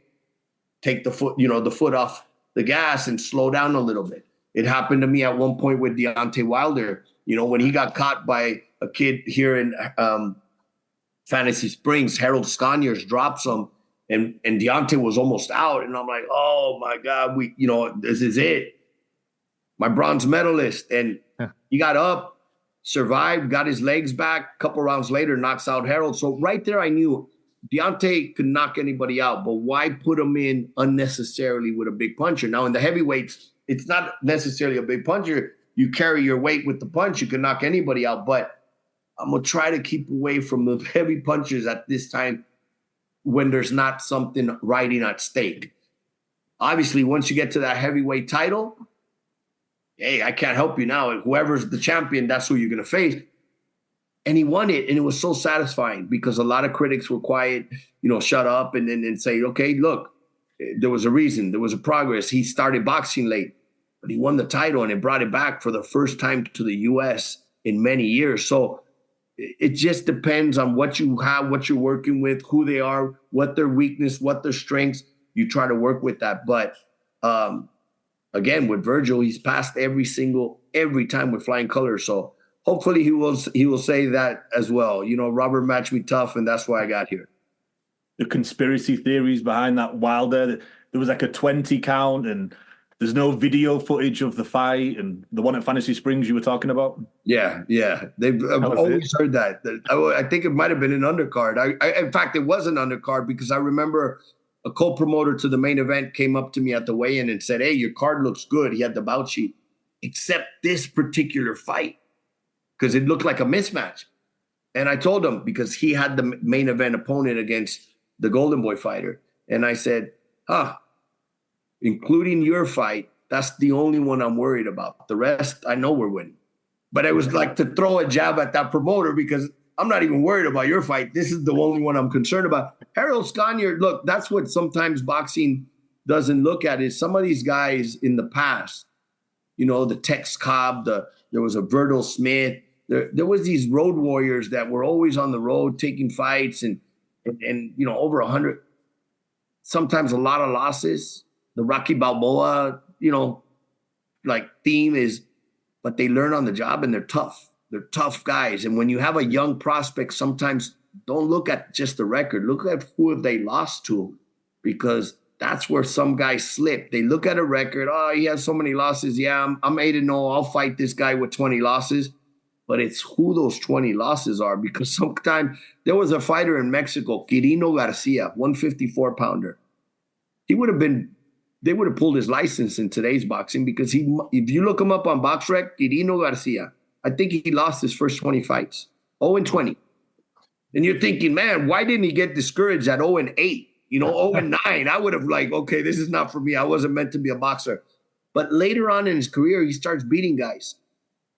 take the foot off the gas and slow down a little bit. It happened to me at one point with Deontay Wilder. When he got caught by a kid here in Fantasy Springs, Harold Scaniers drops him, and Deontay was almost out. And I'm like, oh my God, this is it. My bronze medalist. And he got up, survived, got his legs back. A couple rounds later, knocks out Harold. So right there, I knew Deontay could knock anybody out, but why put him in unnecessarily with a big puncher? Now, in the heavyweights, it's not necessarily a big puncher. You carry your weight with the punch. You can knock anybody out, but I'm going to try to keep away from the heavy punches at this time when there's not something riding at stake. Obviously, once you get to that heavyweight title, hey, I can't help you now. Whoever's the champion, that's who you're going to face. And he won it, and it was so satisfying because a lot of critics were quiet, shut up and then say, okay, look, there was a reason. There was a progress. He started boxing late, but he won the title, and it brought it back for the first time to the U.S. in many years. So it just depends on what you have, what you're working with, who they are, what their weakness, what their strengths. You try to work with that. But again, with Virgil, he's passed every time with flying colors. So hopefully he will say that as well. Robert matched me tough, and that's why I got here. The conspiracy theories behind that Wilder, there was like a 20 count, and There's no video footage of the fight and the one at Fantasy Springs you were talking about? Yeah. I've always heard that. I think it might have been an undercard. In fact, it was an undercard because I remember a co-promoter to the main event came up to me at the weigh-in and said, "Hey, your card looks good." He had the bout sheet, except this particular fight because it looked like a mismatch. And I told him because he had the main event opponent against the Golden Boy fighter. And I said, including your fight, that's the only one I'm worried about. The rest, I know we're winning. But it was like to throw a jab at that promoter because I'm not even worried about your fight. This is the only one I'm concerned about. Harold Scanier, look, that's what sometimes boxing doesn't look at is some of these guys in the past, the Tex Cobb, there was a Virgil Smith. There was these road warriors that were always on the road taking fights and over 100, sometimes a lot of losses. The Rocky Balboa, theme is, but they learn on the job and they're tough. They're tough guys. And when you have a young prospect, sometimes don't look at just the record. Look at who have they lost to, because that's where some guys slip. They look at a record. Oh, he has so many losses. Yeah, I'm 8-0. I'll fight this guy with 20 losses. But it's who those 20 losses are, because sometimes there was a fighter in Mexico, Quirino Garcia, 154-pounder. They would have pulled his license in today's boxing because if you look him up on BoxRec, Quirino Garcia, I think he lost his first 20 fights, 0-20. And you're thinking, man, why didn't he get discouraged at 0-8? 0-9. I would have okay, this is not for me. I wasn't meant to be a boxer. But later on in his career, he starts beating guys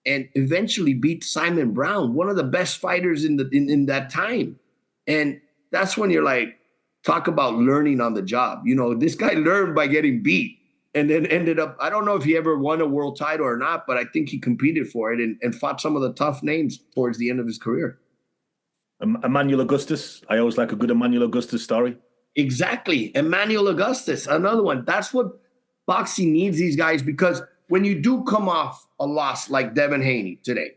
and eventually beat Simon Brown, one of the best fighters in that time. And that's when you're like, talk about learning on the job. This guy learned by getting beat and then ended up, I don't know if he ever won a world title or not, but I think he competed for it and fought some of the tough names towards the end of his career. Emmanuel Augustus. I always like a good Emmanuel Augustus story. Exactly. Emmanuel Augustus, another one. That's what boxing needs these guys, because when you do come off a loss like Devin Haney today,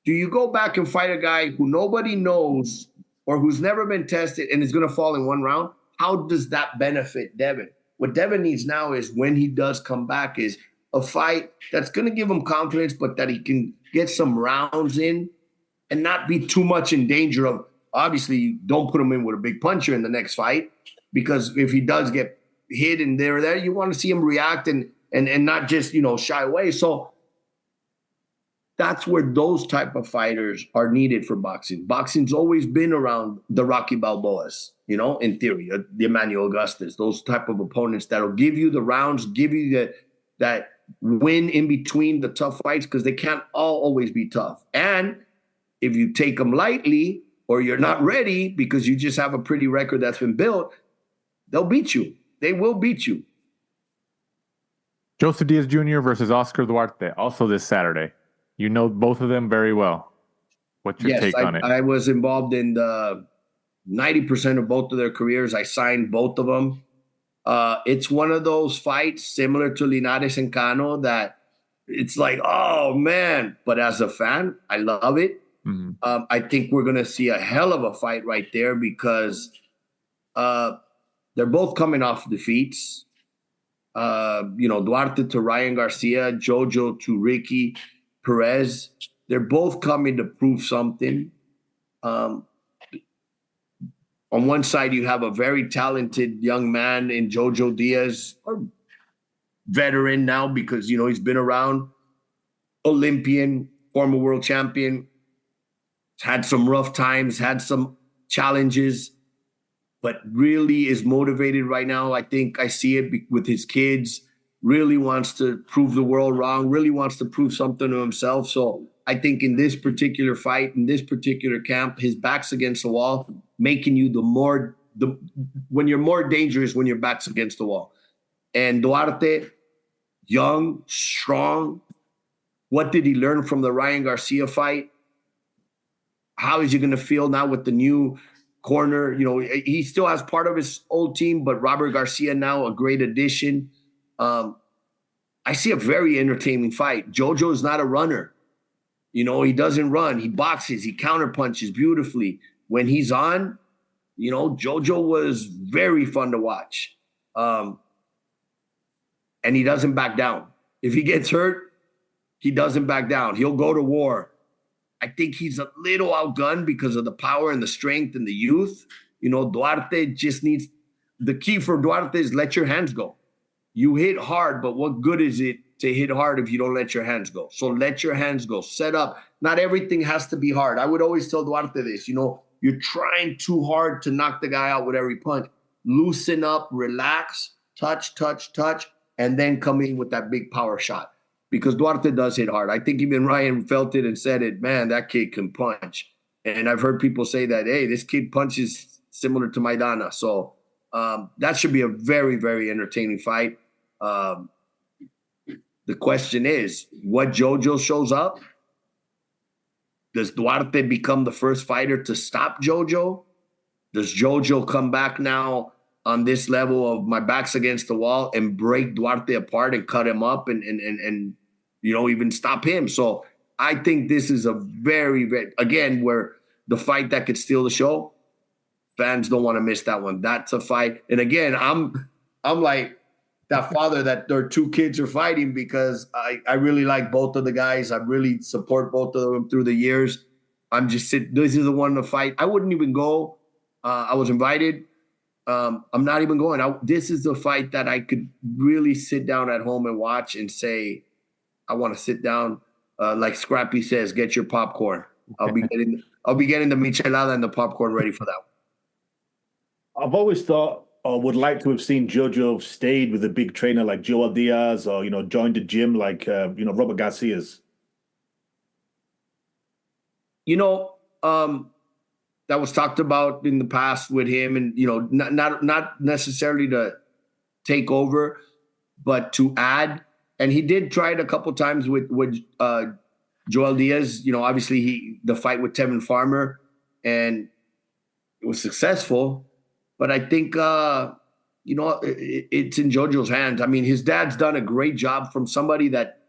do you go back and fight a guy who nobody knows or who's never been tested and is going to fall in one round? How does that benefit Devin? What Devin needs now is, when he does come back, is a fight that's going to give him confidence, but that he can get some rounds in and not be too much in danger of, obviously, you don't put him in with a big puncher in the next fight, because if he does get hit and there, you want to see him react and not just, shy away. So that's where those type of fighters are needed for boxing. Boxing's always been around the Rocky Balboas, in theory, the Emmanuel Augustus, those type of opponents that'll give you the rounds, give you that win in between the tough fights, because they can't all always be tough. And if you take them lightly or you're not ready because you just have a pretty record that's been built, they'll beat you. They will beat you. Joseph Diaz Jr. versus Oscar Duarte, also this Saturday. You know both of them very well. What's your take on it? I was involved in the 90% of both of their careers. I signed both of them. It's one of those fights similar to Linares and Cano that it's like, oh, man. But as a fan, I love it. Mm-hmm. I think we're going to see a hell of a fight right there, because they're both coming off defeats. Duarte to Ryan Garcia, Jojo to Ricky Perez. They're both coming to prove something. On one side, you have a very talented young man in Jojo Diaz, a veteran now because, he's been around, Olympian, former world champion, had some rough times, had some challenges, but really is motivated right now. I think I see it with his kids. Really wants to prove the world wrong, really wants to prove something to himself. So I think in this particular fight, in this particular camp, his back's against the wall, making you when you're more dangerous when your back's against the wall. And Duarte, young, strong. What did he learn from the Ryan Garcia fight? How is he going to feel now with the new corner? He still has part of his old team, but Robert Garcia now a great addition. I see a very entertaining fight. Jojo is not a runner. He doesn't run. He boxes. He counterpunches beautifully. When he's on, Jojo was very fun to watch. And and he doesn't back down. If he gets hurt, he doesn't back down. He'll go to war. I think he's a little outgunned because of the power and the strength and the youth. Duarte just needs – the key for Duarte is let your hands go. You hit hard, but what good is it to hit hard if you don't let your hands go? So let your hands go. Set up. Not everything has to be hard. I would always tell Duarte this. You're trying too hard to knock the guy out with every punch. Loosen up, relax, touch, and then come in with that big power shot. Because Duarte does hit hard. I think even Ryan felt it and said it, man, that kid can punch. And I've heard people say that, hey, this kid punches similar to Maidana. So that should be a very, very entertaining fight. The question is, what JoJo shows up? Does Duarte become the first fighter to stop JoJo? Does JoJo come back now on this level of my back's against the wall and break Duarte apart and cut him up and even stop him? So I think this is a very, very, again, where the fight that could steal the show, fans don't want to miss that one. That's a fight. And again, I'm like that father that their two kids are fighting because I really like both of the guys. I really support both of them through the years. This is the one to fight. I wouldn't even go. I was invited. I'm not even going. This is the fight that I could really sit down at home and watch and say, I want to sit down. Like Scrappy says, get your popcorn. I'll be getting the michelada and the popcorn ready for that one. I've always thought or would like to have seen JoJo stayed with a big trainer like Joel Diaz or, joined a gym like, Robert Garcia's. That was talked about in the past with him and, not necessarily to take over, but to add. And he did try it a couple times with Joel Diaz. Obviously the fight with Tevin Farmer, and it was successful. But I think, it's in JoJo's hands. I mean, his dad's done a great job from somebody that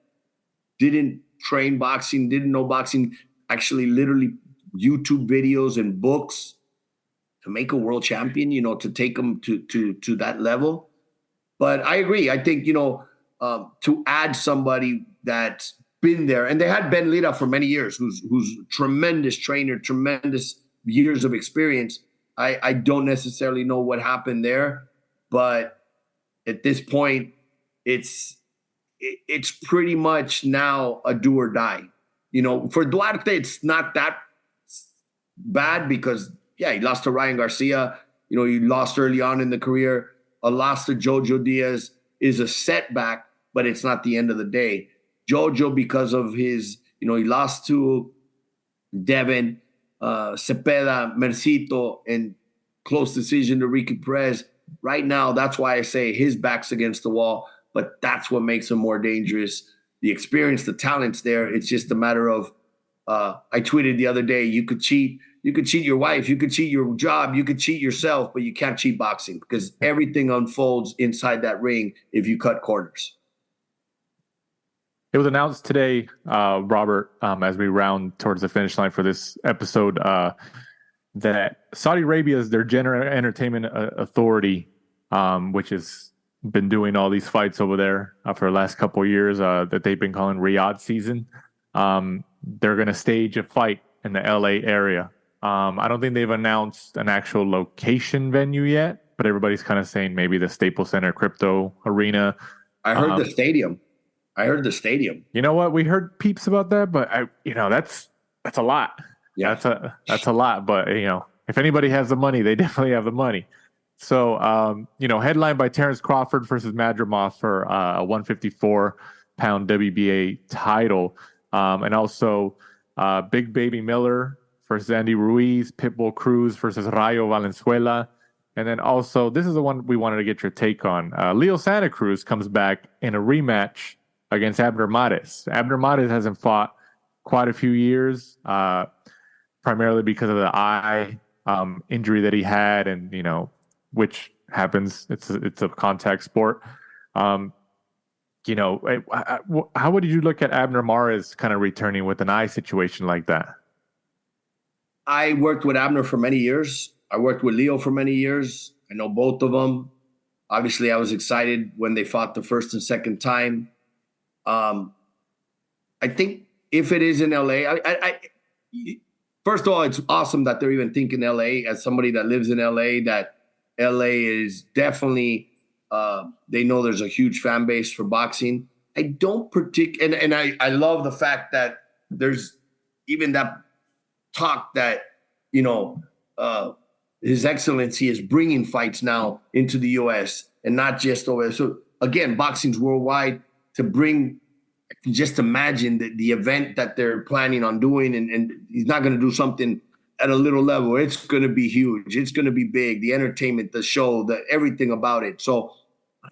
didn't train boxing, didn't know boxing, actually literally YouTube videos and books to make a world champion, to take him to that level. But I agree. I think, to add somebody that's been there, and they had Ben Lira for many years, who's tremendous trainer, tremendous years of experience. I don't necessarily know what happened there, but at this point, it's pretty much now a do or die. For Duarte, it's not that bad because, he lost to Ryan Garcia. He lost early on in the career. A loss to Jojo Diaz is a setback, but it's not the end of the day. Jojo, because of his, he lost to Devin, Cepeda, Mercito, and close decision to Ricky Perez. Right now, that's why I say his back's against the wall, but that's what makes him more dangerous. The experience, the talent's there. It's just a matter of, I tweeted the other day, you could cheat your wife, you could cheat your job, you could cheat yourself, but you can't cheat boxing because everything unfolds inside that ring if you cut corners. It was announced today, Robert, as we round towards the finish line for this episode, that Saudi Arabia is their general entertainment authority, which has been doing all these fights over there for the last couple of years that they've been calling Riyadh season. They're going to stage a fight in the LA area. I don't think they've announced an actual location venue yet, but everybody's kind of saying maybe the Staples Center Crypto Arena. I heard the stadium. You know what? We heard peeps about that, but that's a lot. Yeah, that's a lot. But if anybody has the money, they definitely have the money. So headlined by Terrence Crawford versus Madrimov for a 154-pound WBA title, and also Big Baby Miller versus Andy Ruiz, Pitbull Cruz versus Rayo Valenzuela. And then also, this is the one we wanted to get your take on. Leo Santa Cruz comes back in a rematch against Abner Mares. Abner Mares hasn't fought quite a few years, primarily because of the eye injury that he had, and which happens. It's a contact sport. How would you look at Abner Mares kind of returning with an eye situation like that? I worked with Abner for many years. I worked with Leo for many years. I know both of them. Obviously, I was excited when they fought the first and second time. I think if it is in LA, first of all, it's awesome that they're even thinking LA. As somebody that lives in LA, that LA is definitely, they know there's a huge fan base for boxing. I don't and I love the fact that there's even that talk that, His Excellency is bringing fights now into the U.S. and not just over. So again, boxing's worldwide. To bring, just imagine the event that they're planning on doing, and he's not going to do something at a little level. It's going to be huge. It's going to be big. The entertainment, the show, everything about it. So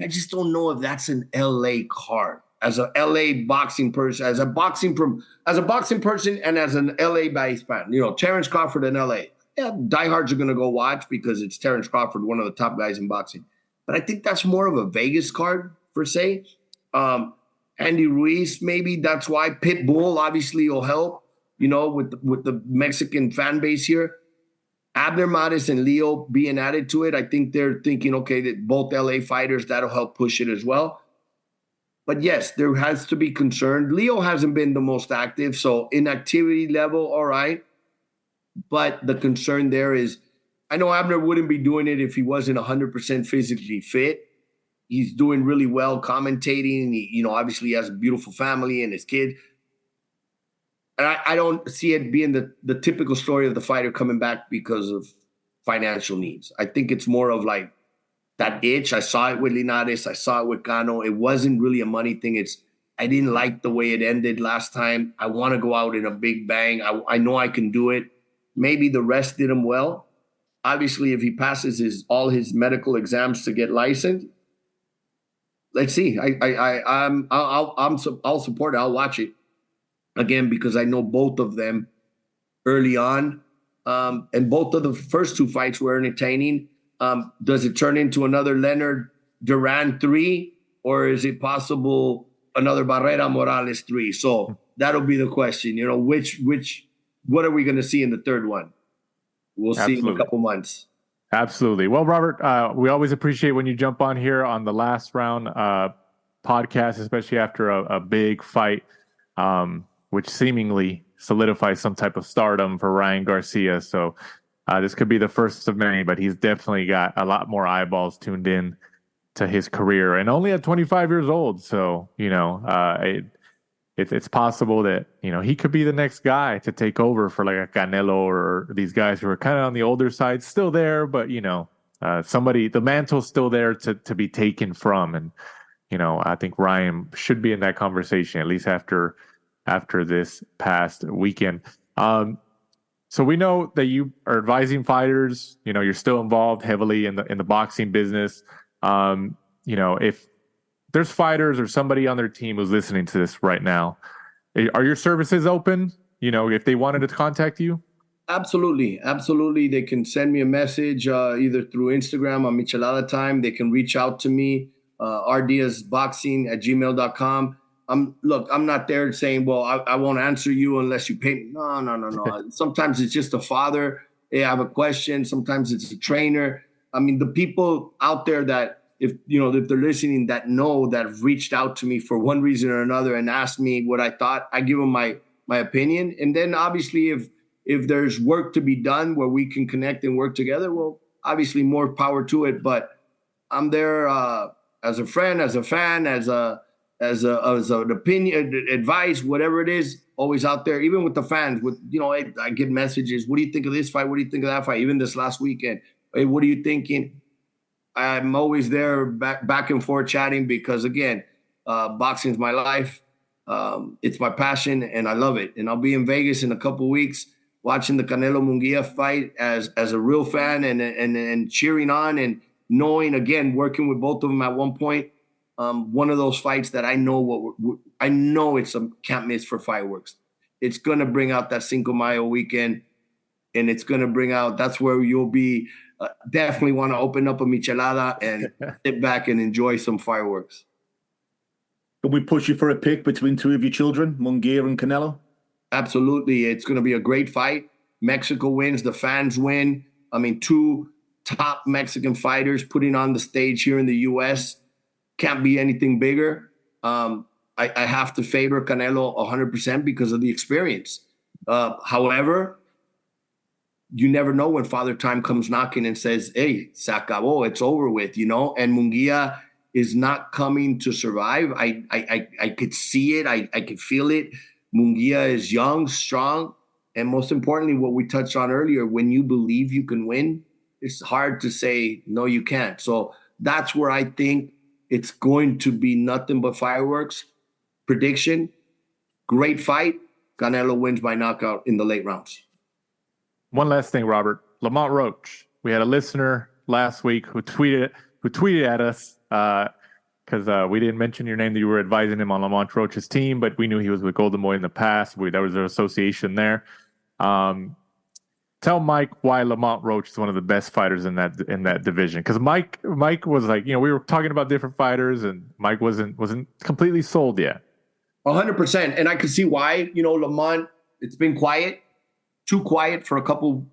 I just don't know if that's an LA card. As a LA boxing person, as a boxing person, and as an LA based fan, Terrence Crawford in LA. Yeah, diehards are going to go watch because it's Terrence Crawford, one of the top guys in boxing. But I think that's more of a Vegas card per se. Andy Ruiz, maybe that's why. Pitbull obviously will help, with the Mexican fan base here. Abner Mares and Leo being added to it, I think they're thinking, okay, that both LA fighters, that'll help push it as well. But yes, there has to be concern. Leo hasn't been the most active, so inactivity level, all right. But the concern there is, I know Abner wouldn't be doing it if he wasn't 100% physically fit. He's doing really well commentating. He, obviously has a beautiful family and his kid. And I don't see it being the typical story of the fighter coming back because of financial needs. I think it's more of like that itch. I saw it with Linares. I saw it with Cano. It wasn't really a money thing. I didn't like the way it ended last time. I want to go out in a big bang. I know I can do it. Maybe the rest did him well. Obviously, if he passes all his medical exams to get licensed, let's see. I'll support it. I'll watch it again because I know both of them early on, and both of the first two fights were entertaining. Does it turn into another Leonard Duran 3, or is it possible another Barrera Morales 3? So that'll be the question. What are we going to see in the third one? We'll see in a couple months. Absolutely. Well, Robert, we always appreciate when you jump on here on the last round podcast, especially after a big fight, which seemingly solidifies some type of stardom for Ryan Garcia. So this could be the first of many, but he's definitely got a lot more eyeballs tuned in to his career, and only at 25 years old. So, it's possible that, he could be the next guy to take over for like a Canelo or these guys who are kind of on the older side, still there, but, the mantle's still there to be taken from. And, I think Ryan should be in that conversation, at least after this past weekend. So we know that you are advising fighters, you're still involved heavily in the boxing business. If there's fighters or somebody on their team who's listening to this right now, are your services open? If they wanted to contact you? Absolutely. They can send me a message either through Instagram on Michelada Time. They can reach out to me, rdiazboxing@gmail.com. I'm not there saying, well, I won't answer you unless you pay me. No. Sometimes it's just a father. Hey, I have a question. Sometimes it's a trainer. I mean, the people out there that, if they're listening, that have reached out to me for one reason or another and asked me what I thought, I give them my opinion. And then obviously if there's work to be done where we can connect and work together, well, obviously more power to it. But I'm there as a friend, as a fan, as an opinion, advice, whatever it is, always out there, even with the fans. I get messages. What do you think of this fight? What do you think of that fight? Even this last weekend. Hey, what are you thinking? I'm always there back and forth chatting because, again, boxing is my life. It's my passion, and I love it. And I'll be in Vegas in a couple weeks watching the Canelo Munguia fight as a real fan and cheering on and knowing, again, working with both of them at one point. One of those fights that I know it's a can't miss for fireworks. It's going to bring out that Cinco de Mayo weekend, and it's going to bring out, that's where you'll be definitely want to open up a michelada and sit back and enjoy some fireworks. Can we push you for a pick between two of your children, Munguia and Canelo? Absolutely. It's going to be a great fight. Mexico wins. The fans win. I mean, two top Mexican fighters putting on the stage here in the U.S. Can't be anything bigger. I have to favor Canelo 100% because of the experience. However, you never know when Father Time comes knocking and says, hey, se acabó, it's over with, you know? And Munguia is not coming to survive. I could see it. I could feel it. Munguia is young, strong, and most importantly, what we touched on earlier, when you believe you can win, it's hard to say, no, you can't. So that's where I think it's going to be nothing but fireworks. Prediction, great fight. Canelo wins by knockout in the late rounds. One last thing, Robert. Lamont Roach. We had a listener last week who tweeted at us because we didn't mention your name, that you were advising him on Lamont Roach's team, but we knew he was with Golden Boy in the past. There was an association there. Tell Mike why Lamont Roach is one of the best fighters in that division. Because Mike was like, we were talking about different fighters, and Mike wasn't completely sold yet. 100%, and I could see why. Lamont, it's been quiet, too quiet for a couple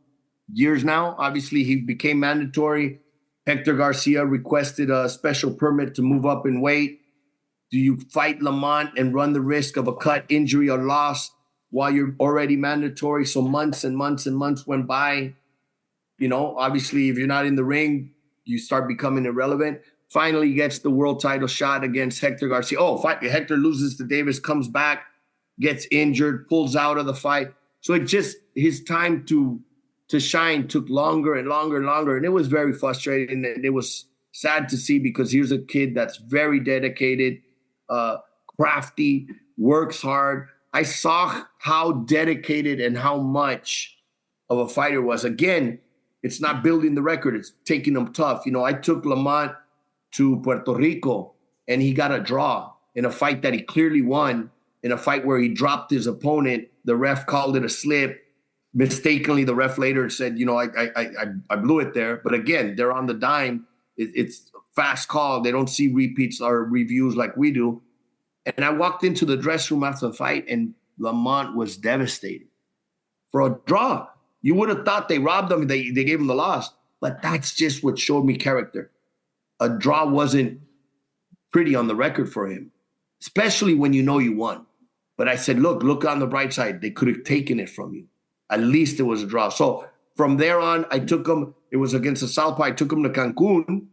years now. Obviously, he became mandatory. Hector Garcia requested a special permit to move up in weight. Do you fight Lamont and run the risk of a cut, injury, or loss while you're already mandatory? So months and months and months went by. Obviously, if you're not in the ring, you start becoming irrelevant. Finally gets the world title shot against Hector Garcia. Hector loses to Davis, comes back, gets injured, pulls out of the fight. So his time to shine took longer and longer and longer. And it was very frustrating. And it was sad to see, because here's a kid that's very dedicated, crafty, works hard. I saw how dedicated and how much of a fighter was. Again, it's not building the record. It's taking them tough. I took Lamont to Puerto Rico, and he got a draw in a fight that he clearly won, in a fight where he dropped his opponent. The ref called it a slip. Mistakenly, the ref later said, I blew it there. But again, they're on the dime. It's fast call. They don't see repeats or reviews like we do. And I walked into the dressing room after the fight, and Lamont was devastated for a draw. You would have thought they robbed him. They gave him the loss. But that's just what showed me character. A draw wasn't pretty on the record for him, especially when you won. But I said, look on the bright side. They could have taken it from you. At least it was a draw. So from there on, I took him. It was against the Southpaw. I took him to Cancun,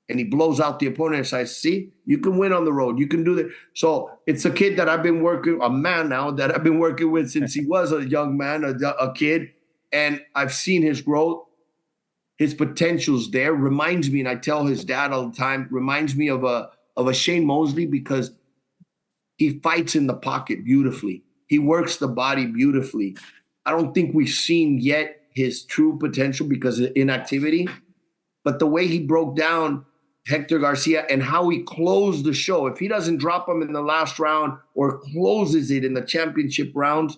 and he blows out the opponent. So I see, you can win on the road. You can do that. So it's a kid that I've been working, a man now that I've been working with since he was a young man, a kid. And I've seen his growth. His potential's there. Reminds me, and I tell his dad all the time, reminds me of a Shane Mosley, because he fights in the pocket beautifully. He works the body beautifully. I don't think we've seen yet his true potential because of inactivity. But the way he broke down Hector Garcia and how he closed the show, if he doesn't drop him in the last round or closes it in the championship rounds,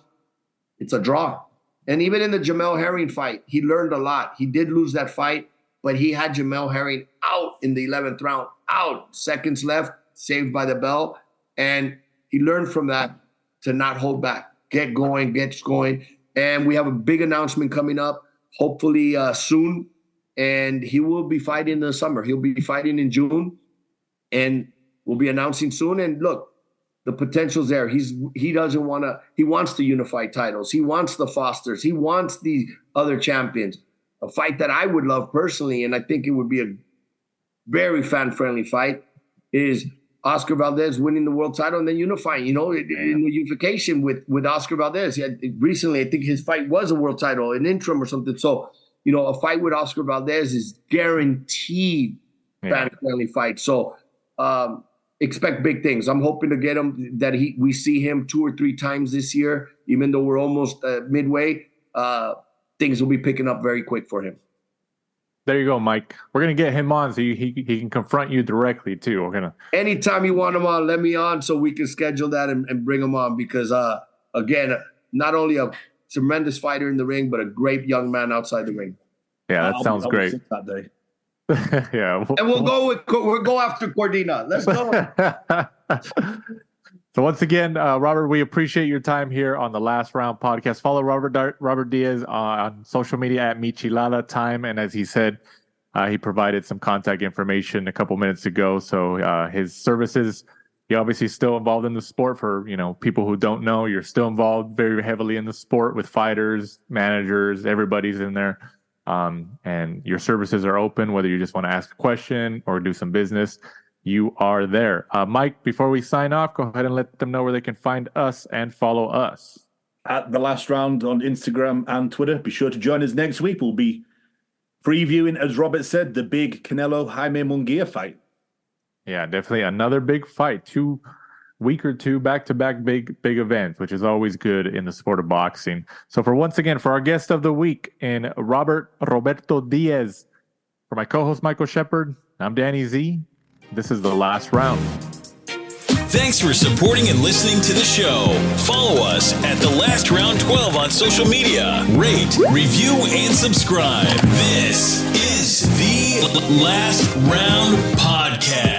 it's a draw. And even in the Jamel Herring fight, he learned a lot. He did lose that fight, but he had Jamel Herring out in the 11th round, out, seconds left, saved by the bell. And he learned from that to not hold back, get going. And we have a big announcement coming up, hopefully soon. And he will be fighting in the summer. He'll be fighting in June, and we'll be announcing soon. And look, the potential's there. He wants to unify titles. He wants the Fosters. He wants the other champions. A fight that I would love personally, and I think it would be a very fan-friendly fight, is Oscar Valdez winning the world title and then unifying, in the unification with Oscar Valdez. Recently, I think his fight was a world title, an interim or something. So, a fight with Oscar Valdez is guaranteed fan-friendly fight. So, expect big things. I'm hoping to get him, that we see him 2 or 3 times this year, even though we're almost midway. Things will be picking up very quick for him. There you go, Mike. We're going to get him on so he can confront you directly, too. We're gonna. Anytime you want him on, let me on so we can schedule that and bring him on, because, again, not only a tremendous fighter in the ring, but a great young man outside the ring. Yeah, that sounds great. That day. Yeah. And we'll go after Cordina. Let's go. So once again, Robert, we appreciate your time here on the Last Round podcast. Follow Robert Diaz on social media at Michilada Time. And as he said, He provided some contact information a couple minutes ago. So his services, he obviously still involved in the sport. For people who don't know, you're still involved very heavily in the sport with fighters, managers, everybody's in there. And your services are open, whether you just want to ask a question or do some business, you are there. Mike, before we sign off, go ahead and let them know where they can find us and follow us. At The Last Round on Instagram and Twitter. Be sure to join us next week. We'll be previewing, as Robert said, the big Canelo-Jaime Munguia fight. Yeah, definitely another big fight. 2 week or two back-to-back big events, which is always good in the sport of boxing. So for our guest of the week in Roberto Diaz, for my co-host Michael Shepard, I'm Danny Z. This is The Last Round. Thanks for supporting and listening to the show. Follow us at The Last Round 12 on social media. Rate, review, and subscribe. This is The Last Round Podcast.